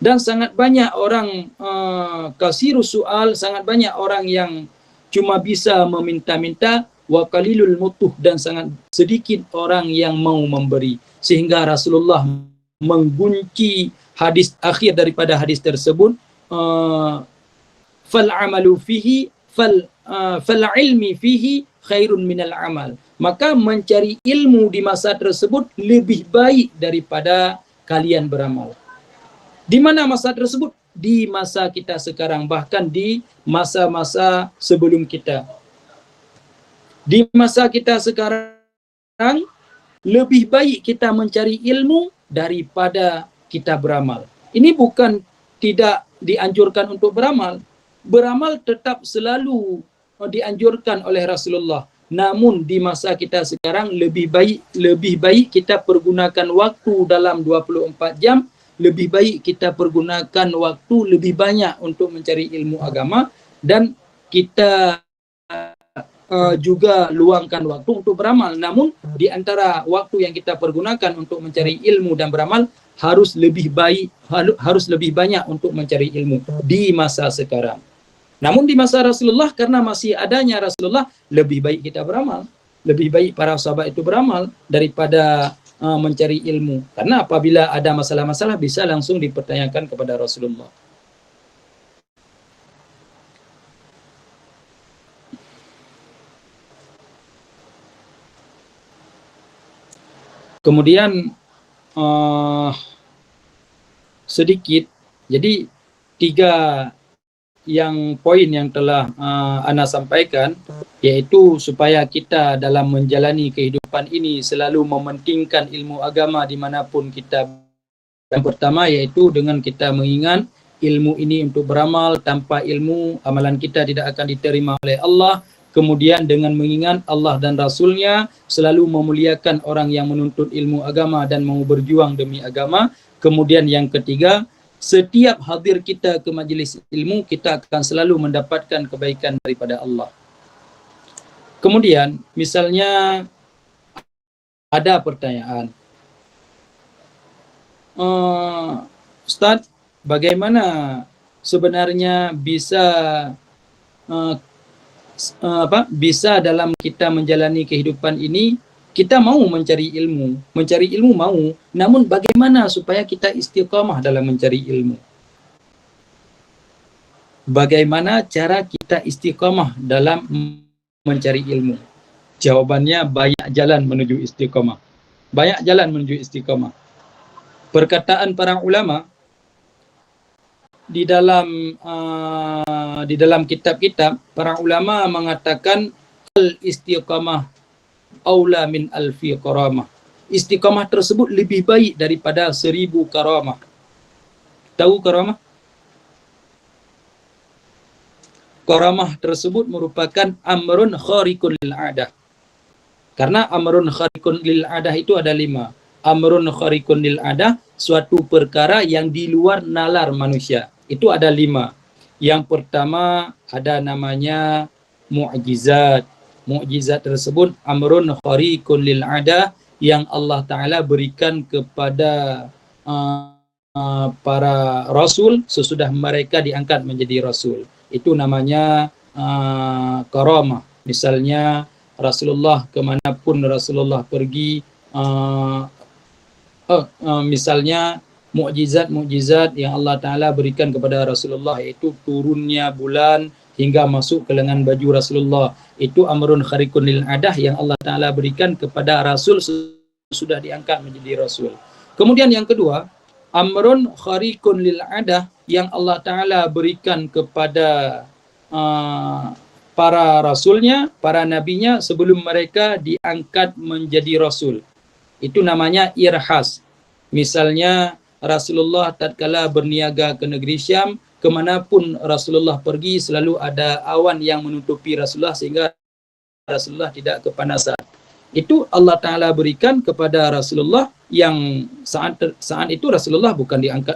Dan sangat banyak orang kasirus soal, sangat banyak orang yang cuma bisa meminta-minta, wa qalilul mutuh, dan sangat sedikit orang yang mau memberi. Sehingga Rasulullah menggunci hadis akhir daripada hadis tersebut, fal amalu fihi fal ilmi fihi khairun minal amal. Maka mencari ilmu di masa tersebut lebih baik daripada kalian beramal. Di mana masa tersebut? Di masa kita sekarang, bahkan di masa-masa sebelum kita. Di masa kita sekarang, lebih baik kita mencari ilmu daripada kita beramal. Ini bukan tidak dianjurkan untuk beramal. Beramal tetap selalu dianjurkan oleh Rasulullah. Namun di masa kita sekarang lebih baik kita pergunakan waktu dalam 24 jam, lebih baik kita pergunakan waktu lebih banyak untuk mencari ilmu agama, dan kita juga luangkan waktu untuk beramal. Namun di antara waktu yang kita pergunakan untuk mencari ilmu dan beramal harus lebih banyak untuk mencari ilmu di masa sekarang. Namun di masa Rasulullah, karena masih adanya Rasulullah, lebih baik kita beramal, lebih baik para sahabat itu beramal daripada mencari ilmu. Karena apabila ada masalah-masalah bisa langsung dipertanyakan kepada Rasulullah. Kemudian sedikit, jadi 3 poin yang telah Ana sampaikan, yaitu supaya kita dalam menjalani kehidupan ini selalu mementingkan ilmu agama dimanapun kita. Yang pertama yaitu dengan kita mengingat ilmu ini untuk beramal. Tanpa ilmu, amalan kita tidak akan diterima oleh Allah. Kemudian dengan mengingat Allah dan Rasulnya, selalu memuliakan orang yang menuntut ilmu agama dan mau berjuang demi agama. Kemudian yang ketiga, setiap hadir kita ke majlis ilmu, kita akan selalu mendapatkan kebaikan daripada Allah. Kemudian, misalnya ada pertanyaan, Ustaz, bagaimana sebenarnya bisa dalam kita menjalani kehidupan ini, kita mau mencari ilmu mau, namun bagaimana supaya kita istiqamah dalam mencari ilmu? Bagaimana cara kita istiqamah dalam mencari ilmu? Jawabannya banyak jalan menuju istiqamah. Banyak jalan menuju istiqamah. Perkataan para ulama di dalam kitab-kitab, para ulama mengatakan al-istiqamah aula min alfi karamah. Istiqamah tersebut lebih baik daripada 1000 karamah. Tahu karamah? Karamah tersebut merupakan amrun khariqun lil adah. Karena amrun khariqun lil adah itu ada 5. Amrun khariqun lil adah, suatu perkara yang di luar nalar manusia. Itu ada 5. Yang pertama ada namanya mu'jizat. Mukjizat tersebut amrun khariqun lil adah, yang Allah Ta'ala berikan kepada para rasul sesudah mereka diangkat menjadi rasul. Itu namanya karamah. Misalnya Rasulullah, kemanapun Rasulullah pergi, misalnya mukjizat yang Allah Ta'ala berikan kepada Rasulullah, yaitu turunnya bulan hingga masuk ke lengan baju Rasulullah. Itu amrun khariqun lil adah yang Allah Ta'ala berikan kepada Rasul sudah diangkat menjadi Rasul. Kemudian yang kedua, amrun khariqun lil adah yang Allah Ta'ala berikan kepada para rasulnya, para nabinya sebelum mereka diangkat menjadi rasul. Itu namanya irhas. Misalnya Rasulullah tatkala berniaga ke negeri Syam, kemanapun Rasulullah pergi selalu ada awan yang menutupi Rasulullah sehingga Rasulullah tidak kepanasan. Itu Allah Ta'ala berikan kepada Rasulullah yang saat itu Rasulullah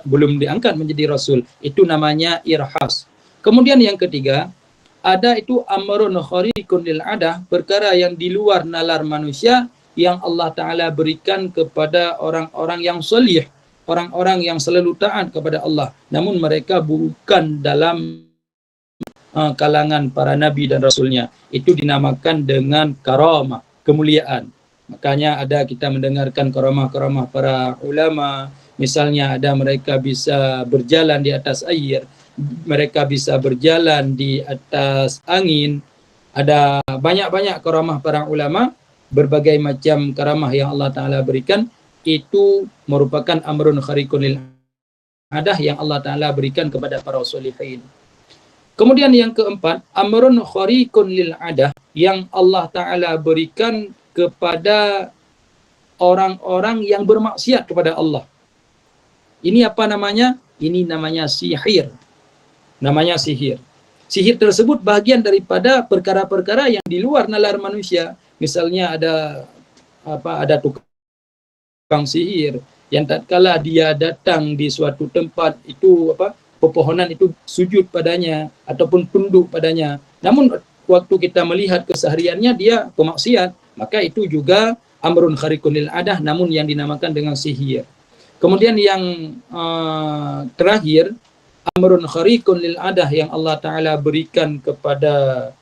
belum diangkat menjadi Rasul. Itu namanya irhas. Kemudian yang ketiga, ada itu amrun khariqun lil adah, perkara yang di luar nalar manusia yang Allah Ta'ala berikan kepada orang-orang yang salih, orang-orang yang selalu taat kepada Allah, namun mereka bukan dalam kalangan para nabi dan rasulnya. Itu dinamakan dengan karamah, kemuliaan. Makanya ada kita mendengarkan karamah-karamah para ulama, misalnya ada mereka bisa berjalan di atas air, mereka bisa berjalan di atas angin. Ada banyak-banyak karamah para ulama, berbagai macam karamah yang Allah Ta'ala berikan. Itu merupakan amrun khariqun lil adah yang Allah Ta'ala berikan kepada para sholihin. Kemudian yang keempat, amrun khariqun lil adah yang Allah Ta'ala berikan kepada orang-orang yang bermaksiat kepada Allah. Ini apa namanya? Ini namanya sihir. Namanya sihir. Sihir tersebut bagian daripada perkara-perkara yang di luar nalar manusia. Misalnya ada tukang sihir yang tatkala dia datang di suatu tempat itu pepohonan itu sujud padanya ataupun tunduk padanya. Namun waktu kita melihat kesehariannya dia pemaksiat, maka itu juga amrun khariqun lil adah namun yang dinamakan dengan sihir. Kemudian yang terakhir, amrun khariqun lil adah yang Allah Ta'ala berikan kepada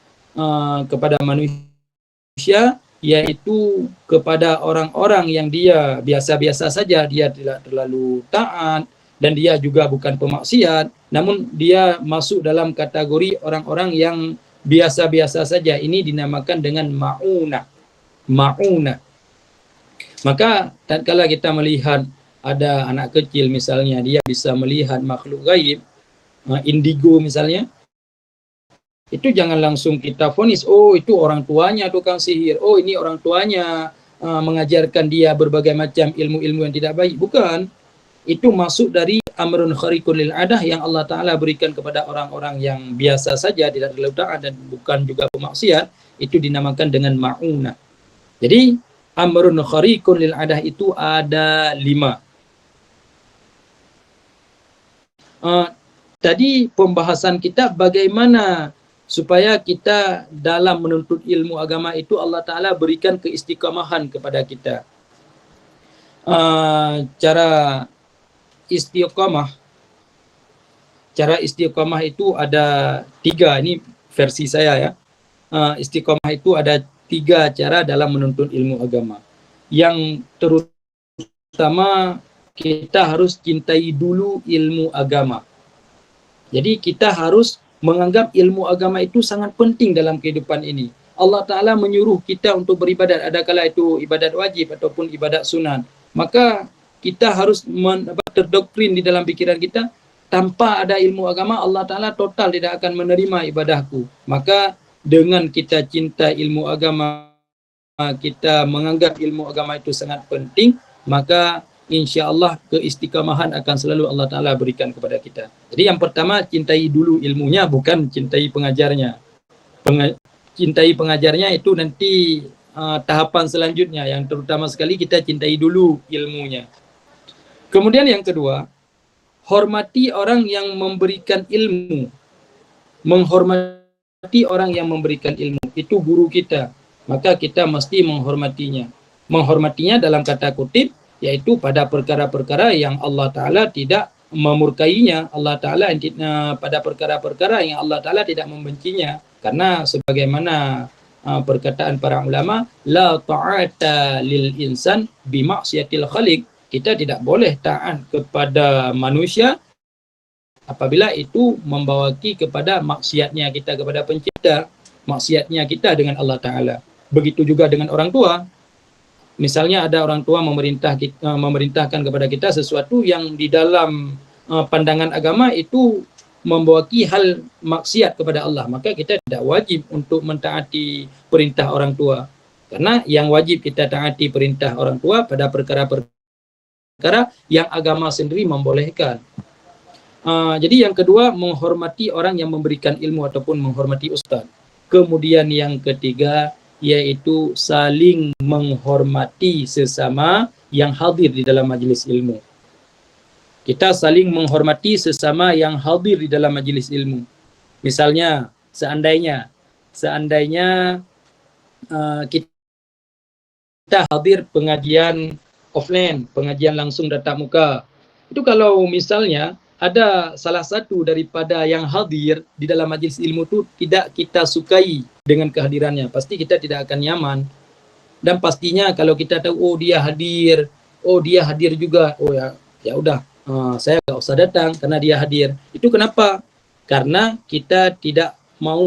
manusia, yaitu kepada orang-orang yang dia biasa-biasa saja, dia tidak terlalu taat dan dia juga bukan pemaksiat, namun dia masuk dalam kategori orang-orang yang biasa-biasa saja. Ini dinamakan dengan ma'unah. Maka tatkala kita melihat ada anak kecil misalnya, dia bisa melihat makhluk gaib, indigo misalnya, itu jangan langsung kita vonis, oh itu orang tuanya tukang sihir, oh ini orang tuanya mengajarkan dia berbagai macam ilmu-ilmu yang tidak baik. Bukan. Itu masuk dari amrun khariqun lil adah yang Allah Ta'ala berikan kepada orang-orang yang biasa saja, tidak terlalu taat dan bukan juga pemaksiat. Itu dinamakan dengan ma'unah. Jadi amrun khariqun lil adah itu ada 5. Tadi pembahasan kita bagaimana supaya kita dalam menuntut ilmu agama itu Allah Ta'ala berikan keistiqamahan kepada kita. Cara istiqamah itu ada 3. Ini versi saya ya. Istiqamah itu ada 3 cara dalam menuntut ilmu agama. Yang terutama kita harus cintai dulu ilmu agama. Jadi kita harus menganggap ilmu agama itu sangat penting dalam kehidupan ini. Allah Ta'ala menyuruh kita untuk beribadat, adakala itu ibadat wajib ataupun ibadat sunat. Maka kita harus terdoktrin di dalam pikiran kita, tanpa ada ilmu agama, Allah Ta'ala total tidak akan menerima ibadahku. Maka dengan kita cinta ilmu agama, kita menganggap ilmu agama itu sangat penting, maka insya Allah keistiqamahan akan selalu Allah Ta'ala berikan kepada kita. Jadi yang pertama, cintai dulu ilmunya, bukan cintai pengajarnya. Cintai pengajarnya itu nanti tahapan selanjutnya. Yang terutama sekali kita cintai dulu ilmunya. Kemudian yang kedua, hormati orang yang memberikan ilmu. Menghormati orang yang memberikan ilmu. Itu guru kita. Maka kita mesti menghormatinya. Menghormatinya dalam kata kutip, yaitu pada perkara-perkara yang Allah Ta'ala tidak memurkainya, Allah Ta'ala pada perkara-perkara yang Allah Ta'ala tidak membencinya. Karena sebagaimana perkataan para ulama, la ta'ata lil insan bimaksiatil khaliq, kita tidak boleh taat kepada manusia apabila itu membawaki kepada maksiatnya kita kepada pencipta, maksiatnya kita dengan Allah Ta'ala. Begitu juga dengan orang tua. Misalnya ada orang tua memerintahkan kepada kita sesuatu yang di dalam pandangan agama itu membawaki hal maksiat kepada Allah, maka kita tidak wajib untuk mentaati perintah orang tua. Karena yang wajib kita taati perintah orang tua pada perkara-perkara yang agama sendiri membolehkan. Jadi yang kedua, menghormati orang yang memberikan ilmu ataupun menghormati ustaz. Kemudian yang ketiga, yaitu saling menghormati sesama yang hadir di dalam majlis ilmu. Kita saling menghormati sesama yang hadir di dalam majlis ilmu. Misalnya, seandainya kita hadir pengajian offline, pengajian langsung tatap muka. Itu kalau misalnya ada salah satu daripada yang hadir di dalam majlis ilmu itu tidak kita sukai dengan kehadirannya, pasti kita tidak akan nyaman. Dan pastinya kalau kita tahu, oh dia hadir juga, oh ya udah, saya nggak usah datang karena dia hadir. Itu kenapa? Karena kita tidak mau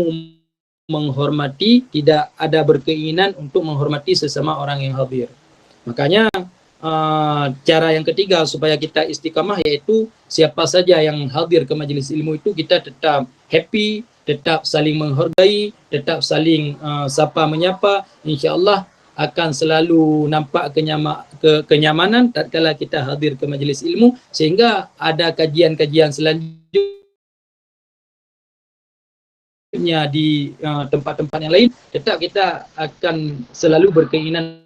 menghormati, tidak ada berkeinginan untuk menghormati sesama orang yang hadir. Makanya cara yang ketiga supaya kita istiqamah, yaitu siapa saja yang hadir ke majelis ilmu itu kita tetap happy, tetap saling menghargai, tetap saling sapa menyapa. InsyaAllah akan selalu nampak kenyamanan tatkala kita hadir ke majelis ilmu, sehingga ada kajian-kajian selanjutnya di tempat-tempat yang lain, tetap kita akan selalu berkeinginan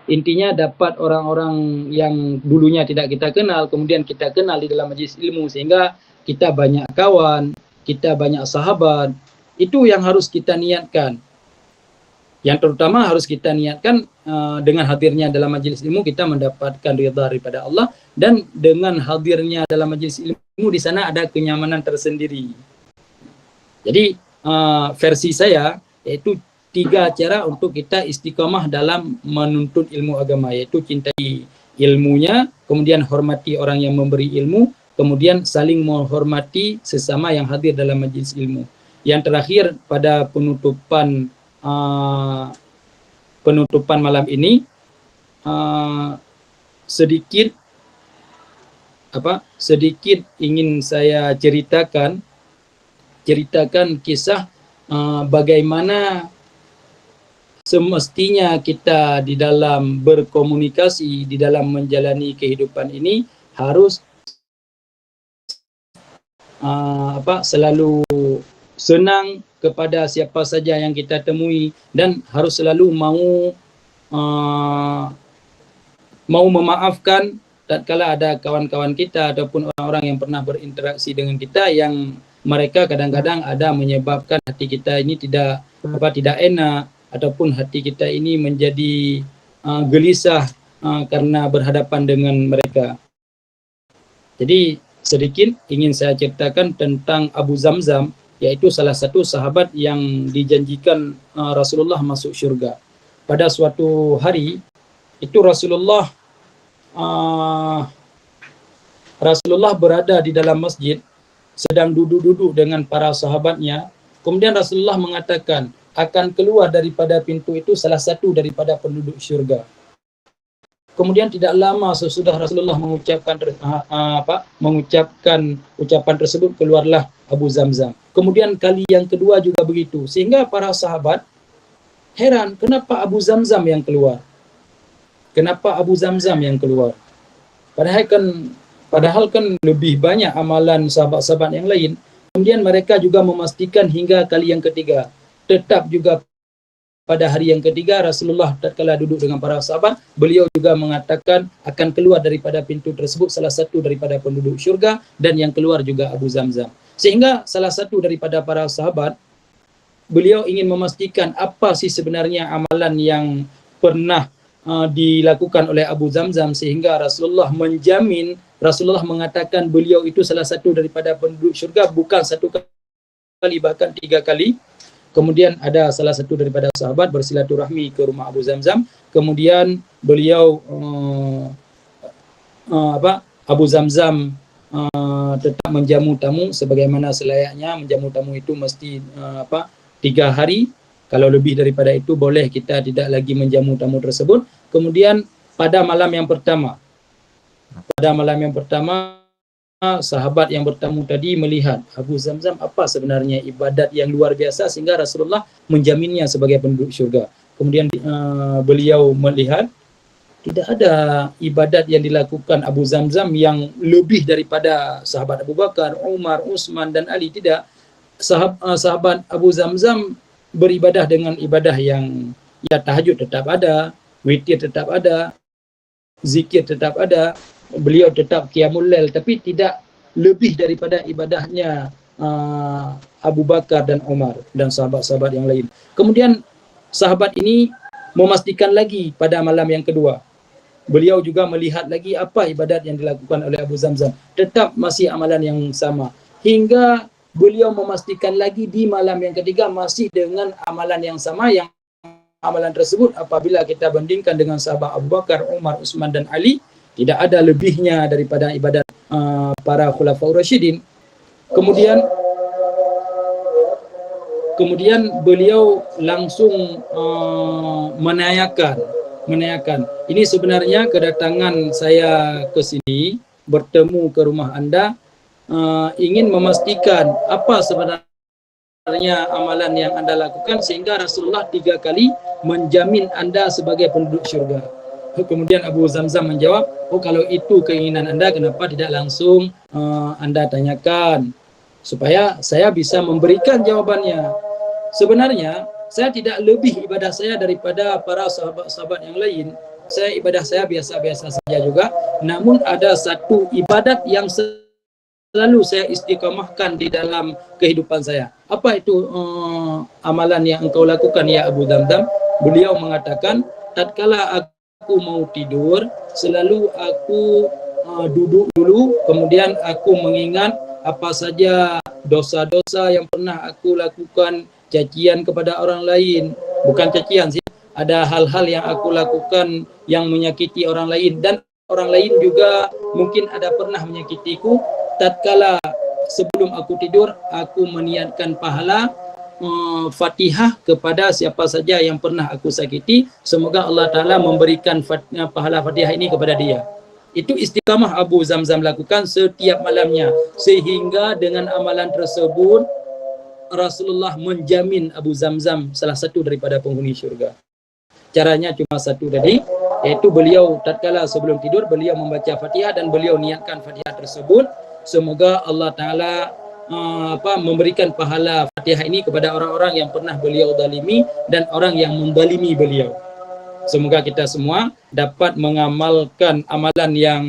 intinya dapat orang-orang yang dulunya tidak kita kenal, kemudian kita kenal di dalam majlis ilmu, sehingga kita banyak kawan, kita banyak sahabat. Itu yang harus kita niatkan. Yang terutama harus kita niatkan dengan hadirnya dalam majlis ilmu kita mendapatkan ridha daripada Allah, dan dengan hadirnya dalam majlis ilmu di sana ada kenyamanan tersendiri. Jadi versi saya yaitu 3 cara untuk kita istiqamah dalam menuntut ilmu agama, yaitu cintai ilmunya, kemudian hormati orang yang memberi ilmu, kemudian saling menghormati sesama yang hadir dalam majlis ilmu. Yang terakhir pada penutupan malam ini, sedikit ingin saya ceritakan kisah bagaimana semestinya kita di dalam berkomunikasi, di dalam menjalani kehidupan ini harus selalu senang kepada siapa saja yang kita temui, dan harus selalu mau memaafkan tatkala ada kawan-kawan kita ataupun orang-orang yang pernah berinteraksi dengan kita yang mereka kadang-kadang ada menyebabkan hati kita ini tidak enak, ataupun hati kita ini menjadi gelisah karena berhadapan dengan mereka. Jadi sedikit ingin saya ceritakan tentang Abu Zamzam, yaitu salah satu sahabat yang dijanjikan Rasulullah masuk syurga. Pada suatu hari itu Rasulullah berada di dalam masjid, sedang duduk-duduk dengan para sahabatnya. Kemudian Rasulullah mengatakan, akan keluar daripada pintu itu salah satu daripada penduduk syurga. Kemudian tidak lama sesudah Rasulullah mengucapkan ucapan tersebut, keluarlah Abu Zamzam. Kemudian kali yang kedua juga begitu, sehingga para sahabat heran, kenapa Abu Zamzam yang keluar? Kenapa Abu Zamzam yang keluar? Padahal kan lebih banyak amalan sahabat-sahabat yang lain. Kemudian mereka juga memastikan hingga kali yang ketiga. Tetap juga pada hari yang ketiga Rasulullah tatkala duduk dengan para sahabat, beliau juga mengatakan akan keluar daripada pintu tersebut salah satu daripada penduduk syurga, dan yang keluar juga Abu Zamzam. Sehingga salah satu daripada para sahabat, beliau ingin memastikan apa sih sebenarnya amalan yang pernah dilakukan oleh Abu Zamzam, sehingga Rasulullah menjamin, Rasulullah mengatakan beliau itu salah satu daripada penduduk syurga, bukan 1 kali bahkan 3 kali. Kemudian ada salah satu daripada sahabat bersilaturahmi ke rumah Abu Zamzam. Kemudian beliau Abu Zamzam tetap menjamu tamu sebagaimana selayaknya menjamu tamu itu mesti 3 hari. Kalau lebih daripada itu boleh kita tidak lagi menjamu tamu tersebut. Kemudian pada malam yang pertama, sahabat yang bertamu tadi melihat Abu Zamzam apa sebenarnya ibadat yang luar biasa sehingga Rasulullah menjaminnya sebagai penduduk syurga. Kemudian beliau melihat tidak ada ibadat yang dilakukan Abu Zamzam yang lebih daripada sahabat Abu Bakar, Umar, Utsman dan Ali. Tidak. Sahabat Abu Zamzam beribadah dengan ibadah yang tahajud tetap ada, witir tetap ada, zikir tetap ada, beliau tetap qiyamul lail, tapi tidak lebih daripada ibadahnya Abu Bakar dan Umar dan sahabat-sahabat yang lain. Kemudian sahabat ini memastikan lagi pada malam yang kedua. Beliau juga melihat lagi apa ibadat yang dilakukan oleh Abu Zamzam. Tetap masih amalan yang sama. Hingga beliau memastikan lagi di malam yang ketiga masih dengan amalan yang sama, yang amalan tersebut apabila kita bandingkan dengan sahabat Abu Bakar, Umar, Utsman dan Ali, tidak ada lebihnya daripada ibadat para khulafaur rasyidin. Kemudian beliau langsung menanyakan, ini sebenarnya kedatangan saya ke sini, bertemu ke rumah Anda, ingin memastikan apa sebenarnya amalan yang Anda lakukan sehingga Rasulullah 3 kali menjamin Anda sebagai penduduk syurga. Kemudian Abu Zamzam menjawab, oh kalau itu keinginan Anda, kenapa tidak langsung Anda tanyakan supaya saya bisa memberikan jawabannya. Sebenarnya saya tidak lebih ibadah saya daripada para sahabat-sahabat yang lain. Ibadah saya biasa-biasa saja juga. Namun ada satu ibadat yang selalu saya istiqamahkan di dalam kehidupan saya. Apa itu amalan yang engkau lakukan ya Abu Zamzam? Beliau mengatakan, tatkala aku mau tidur, selalu aku duduk dulu, kemudian aku mengingat apa saja dosa-dosa yang pernah aku lakukan, cacian kepada orang lain, bukan cacian sih, ada hal-hal yang aku lakukan yang menyakiti orang lain, dan orang lain juga mungkin ada pernah menyakitiku. Tatkala sebelum aku tidur, aku meniatkan pahala Fatihah kepada siapa saja yang pernah aku sakiti, semoga Allah Ta'ala memberikan pahala Fatihah ini kepada dia. Itu istiqamah Abu Zamzam lakukan setiap malamnya, sehingga dengan amalan tersebut Rasulullah menjamin Abu Zamzam salah satu daripada penghuni syurga. Caranya cuma satu tadi, yaitu beliau tatkala sebelum tidur beliau membaca Fatihah dan beliau niatkan Fatihah tersebut, semoga Allah Ta'ala memberikan pahala Fatihah ini kepada orang-orang yang pernah beliau zalimi dan orang yang menzalimi beliau. Semoga kita semua dapat mengamalkan amalan yang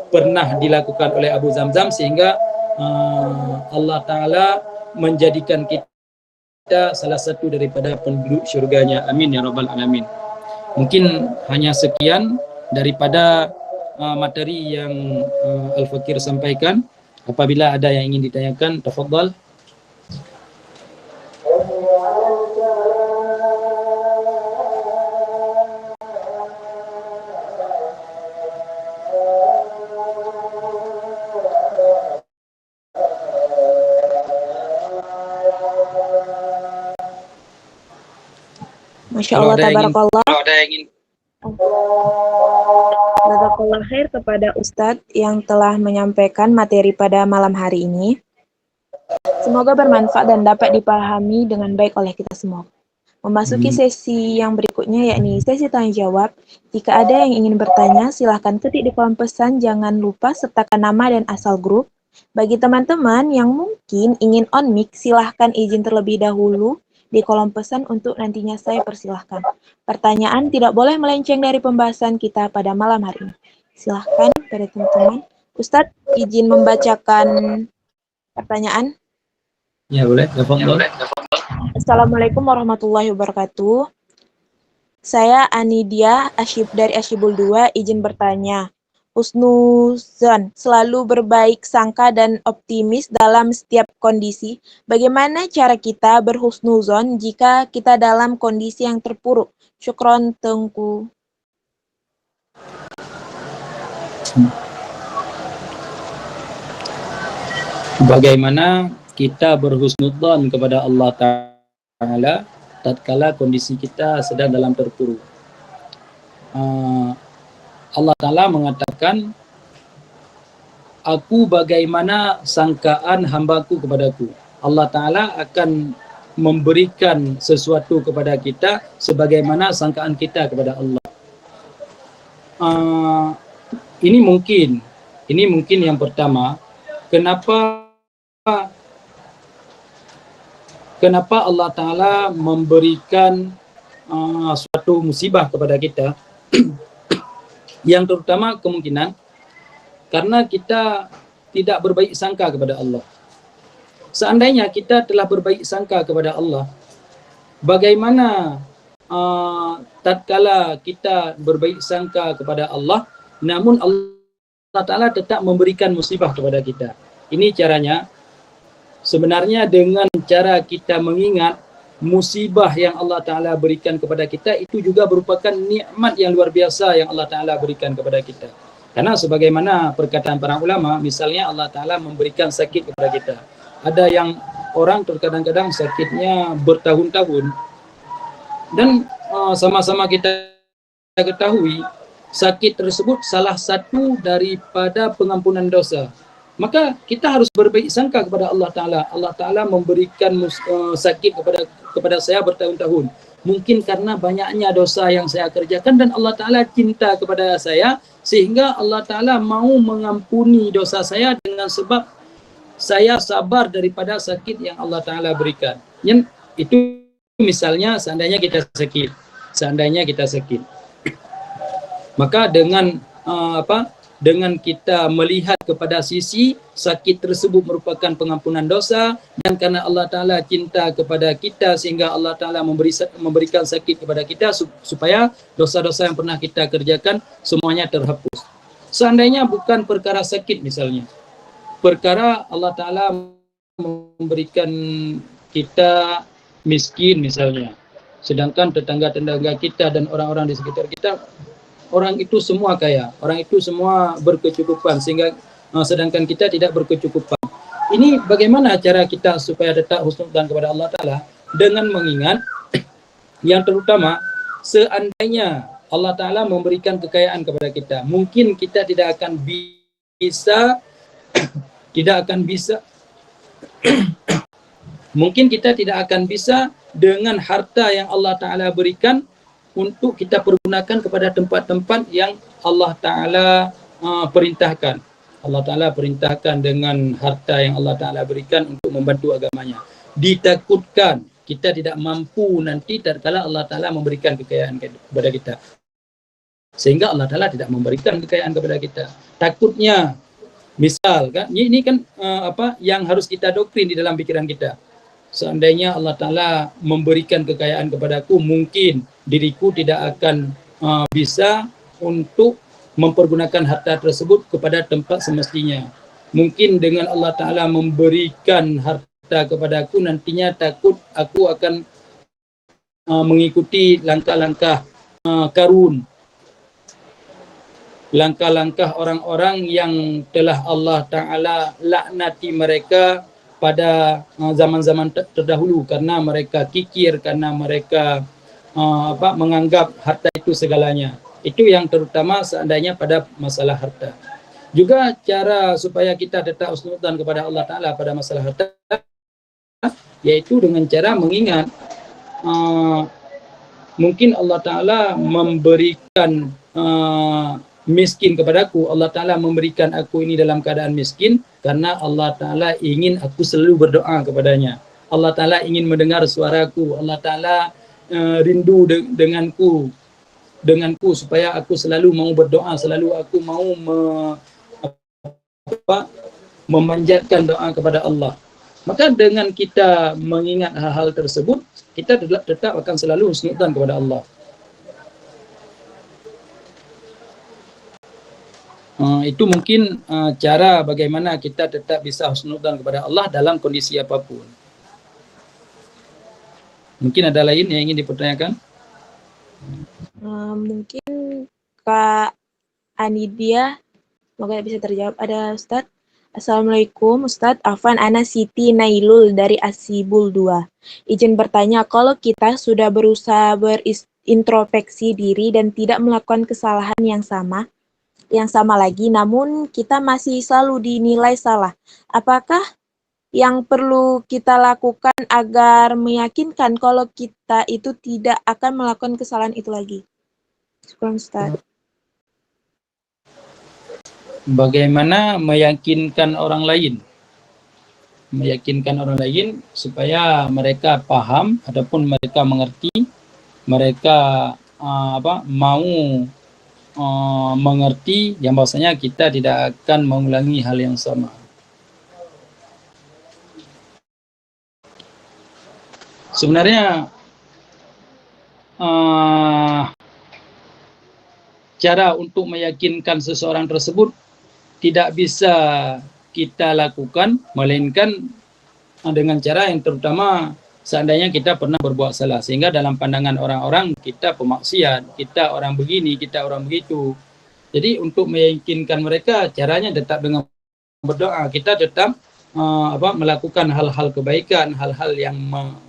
pernah dilakukan oleh Abu Zamzam sehingga Allah Ta'ala menjadikan kita salah satu daripada penduduk syurganya. Amin ya rabbal alamin. Mungkin hanya sekian daripada materi yang Al-Fakir sampaikan. Apabila ada yang ingin ditanyakan, tafadhal. Masya Allah, tabarakallah. Jazakallah khair kepada Ustadz yang telah menyampaikan materi pada malam hari ini. Semoga bermanfaat dan dapat dipahami dengan baik oleh kita semua. Memasuki sesi yang berikutnya, yakni sesi tanya jawab. Jika ada yang ingin bertanya, silahkan ketik di kolom pesan. Jangan lupa sertakan nama dan asal grup. Bagi teman-teman yang mungkin ingin on mic, silahkan izin terlebih dahulu di kolom pesan untuk nantinya saya persilahkan. Pertanyaan tidak boleh melenceng dari pembahasan kita pada malam hari ini. Silahkan pada teman-teman. Ustadz, izin membacakan pertanyaan. Ya boleh. Assalamualaikum warahmatullahi wabarakatuh. Saya Anidia dari Asyibul 2, izin bertanya. Husnuzon, selalu berbaik sangka dan optimis dalam setiap kondisi. Bagaimana cara kita berhusnuzon jika kita dalam kondisi yang terpuruk? Syukron, Tengku. Bagaimana kita berhusnudzon kepada Allah Ta'ala Ta'ala tatkala kondisi kita sedang dalam terpuruk. Allah Ta'ala mengatakan, aku bagaimana sangkaan hambaku kepadaku. Allah Ta'ala akan memberikan sesuatu kepada kita sebagaimana sangkaan kita kepada Allah. Ini mungkin yang pertama. Kenapa Allah Ta'ala memberikan suatu musibah kepada kita? Yang terutama kemungkinan karena kita tidak berbaik sangka kepada Allah. Seandainya kita telah berbaik sangka kepada Allah, bagaimana tatkala kita berbaik sangka kepada Allah, namun Allah Ta'ala tetap memberikan musibah kepada kita? Ini caranya. Sebenarnya dengan cara kita mengingat musibah yang Allah Ta'ala berikan kepada kita, itu juga merupakan nikmat yang luar biasa yang Allah Ta'ala berikan kepada kita. Karena sebagaimana perkataan para ulama, misalnya Allah Ta'ala memberikan sakit kepada kita. Ada yang orang terkadang-kadang sakitnya bertahun-tahun. Dan sama-sama kita ketahui, sakit tersebut salah satu daripada pengampunan dosa. Maka kita harus berbaik sangka kepada Allah Ta'ala. Allah Ta'ala memberikan sakit kepada saya bertahun-tahun. Mungkin karena banyaknya dosa yang saya kerjakan dan Allah Ta'ala cinta kepada saya, sehingga Allah Ta'ala mau mengampuni dosa saya dengan sebab saya sabar daripada sakit yang Allah Ta'ala berikan. Yang itu misalnya seandainya kita sakit. Maka dengan dengan kita melihat kepada sisi sakit tersebut merupakan pengampunan dosa, dan karena Allah Ta'ala cinta kepada kita sehingga Allah Ta'ala memberikan sakit kepada kita supaya dosa-dosa yang pernah kita kerjakan semuanya terhapus. Seandainya bukan perkara sakit misalnya, perkara Allah Ta'ala memberikan kita miskin misalnya, sedangkan tetangga-tetangga kita dan orang-orang di sekitar kita, orang itu semua kaya, orang itu semua berkecukupan, sehingga sedangkan kita tidak berkecukupan. Ini bagaimana cara kita supaya tetap husnudzan kepada Allah Ta'ala? Dengan mengingat yang terutama, seandainya Allah Ta'ala memberikan kekayaan kepada kita, mungkin kita tidak akan bisa dengan harta yang Allah Ta'ala berikan untuk kita pergunakan kepada tempat-tempat yang Allah Ta'ala perintahkan. Allah Ta'ala perintahkan dengan harta yang Allah Ta'ala berikan untuk membantu agamanya. Ditakutkan kita tidak mampu nanti tatkala Allah Ta'ala memberikan kekayaan kepada kita, sehingga Allah Ta'ala tidak memberikan kekayaan kepada kita. Takutnya, misal kan, ini kan yang harus kita doktrin di dalam pikiran kita. Seandainya Allah Ta'ala memberikan kekayaan kepadaku, mungkin diriku tidak akan bisa untuk mempergunakan harta tersebut kepada tempat semestinya. Mungkin dengan Allah Ta'ala memberikan harta kepadaku, nantinya takut aku akan mengikuti langkah-langkah Qarun, langkah-langkah orang-orang yang telah Allah Ta'ala laknati mereka pada zaman-zaman terdahulu, karena mereka kikir, karena mereka menganggap harta itu segalanya. Itu yang terutama seandainya pada masalah harta. Juga cara supaya kita tetap husnudzan kepada Allah Ta'ala pada masalah harta, yaitu dengan cara mengingat mungkin Allah Ta'ala memberikan miskin kepadaku, Allah Ta'ala memberikan aku ini dalam keadaan miskin karena Allah Ta'ala ingin aku selalu berdoa kepadanya. Allah Ta'ala ingin mendengar suaraku. Allah Ta'ala rindu denganku supaya aku selalu mau berdoa, selalu aku mau memanjatkan doa kepada Allah. Maka dengan kita mengingat hal-hal tersebut, kita tetap akan selalu husnudzan kepada Allah. Itu mungkin cara bagaimana kita tetap bisa husnudzan kepada Allah dalam kondisi apapun. Mungkin ada lain yang ingin dipertanyakan? Mungkin Kak Anidia, semoga bisa terjawab. Ada Ustadz, Assalamualaikum Ustadz, Afwan, Ana Siti Nailul dari Asibul 2. Izin bertanya, kalau kita sudah berusaha berintrospeksi diri dan tidak melakukan kesalahan yang sama lagi, namun kita masih selalu dinilai salah. Apakah yang perlu kita lakukan agar meyakinkan kalau kita itu tidak akan melakukan kesalahan itu lagi? Syukran Ustadz. Bagaimana meyakinkan orang lain? Meyakinkan orang lain supaya mereka paham ataupun mereka mengerti, mereka mau mengerti yang bahwasanya kita tidak akan mengulangi hal yang sama. Sebenarnya cara untuk meyakinkan seseorang tersebut tidak bisa kita lakukan melainkan dengan cara yang terutama seandainya kita pernah berbuat salah, sehingga dalam pandangan orang-orang kita pemaksiat, kita orang begini, kita orang begitu. Jadi untuk meyakinkan mereka caranya tetap dengan berdoa. Kita tetap melakukan hal-hal kebaikan, hal-hal yang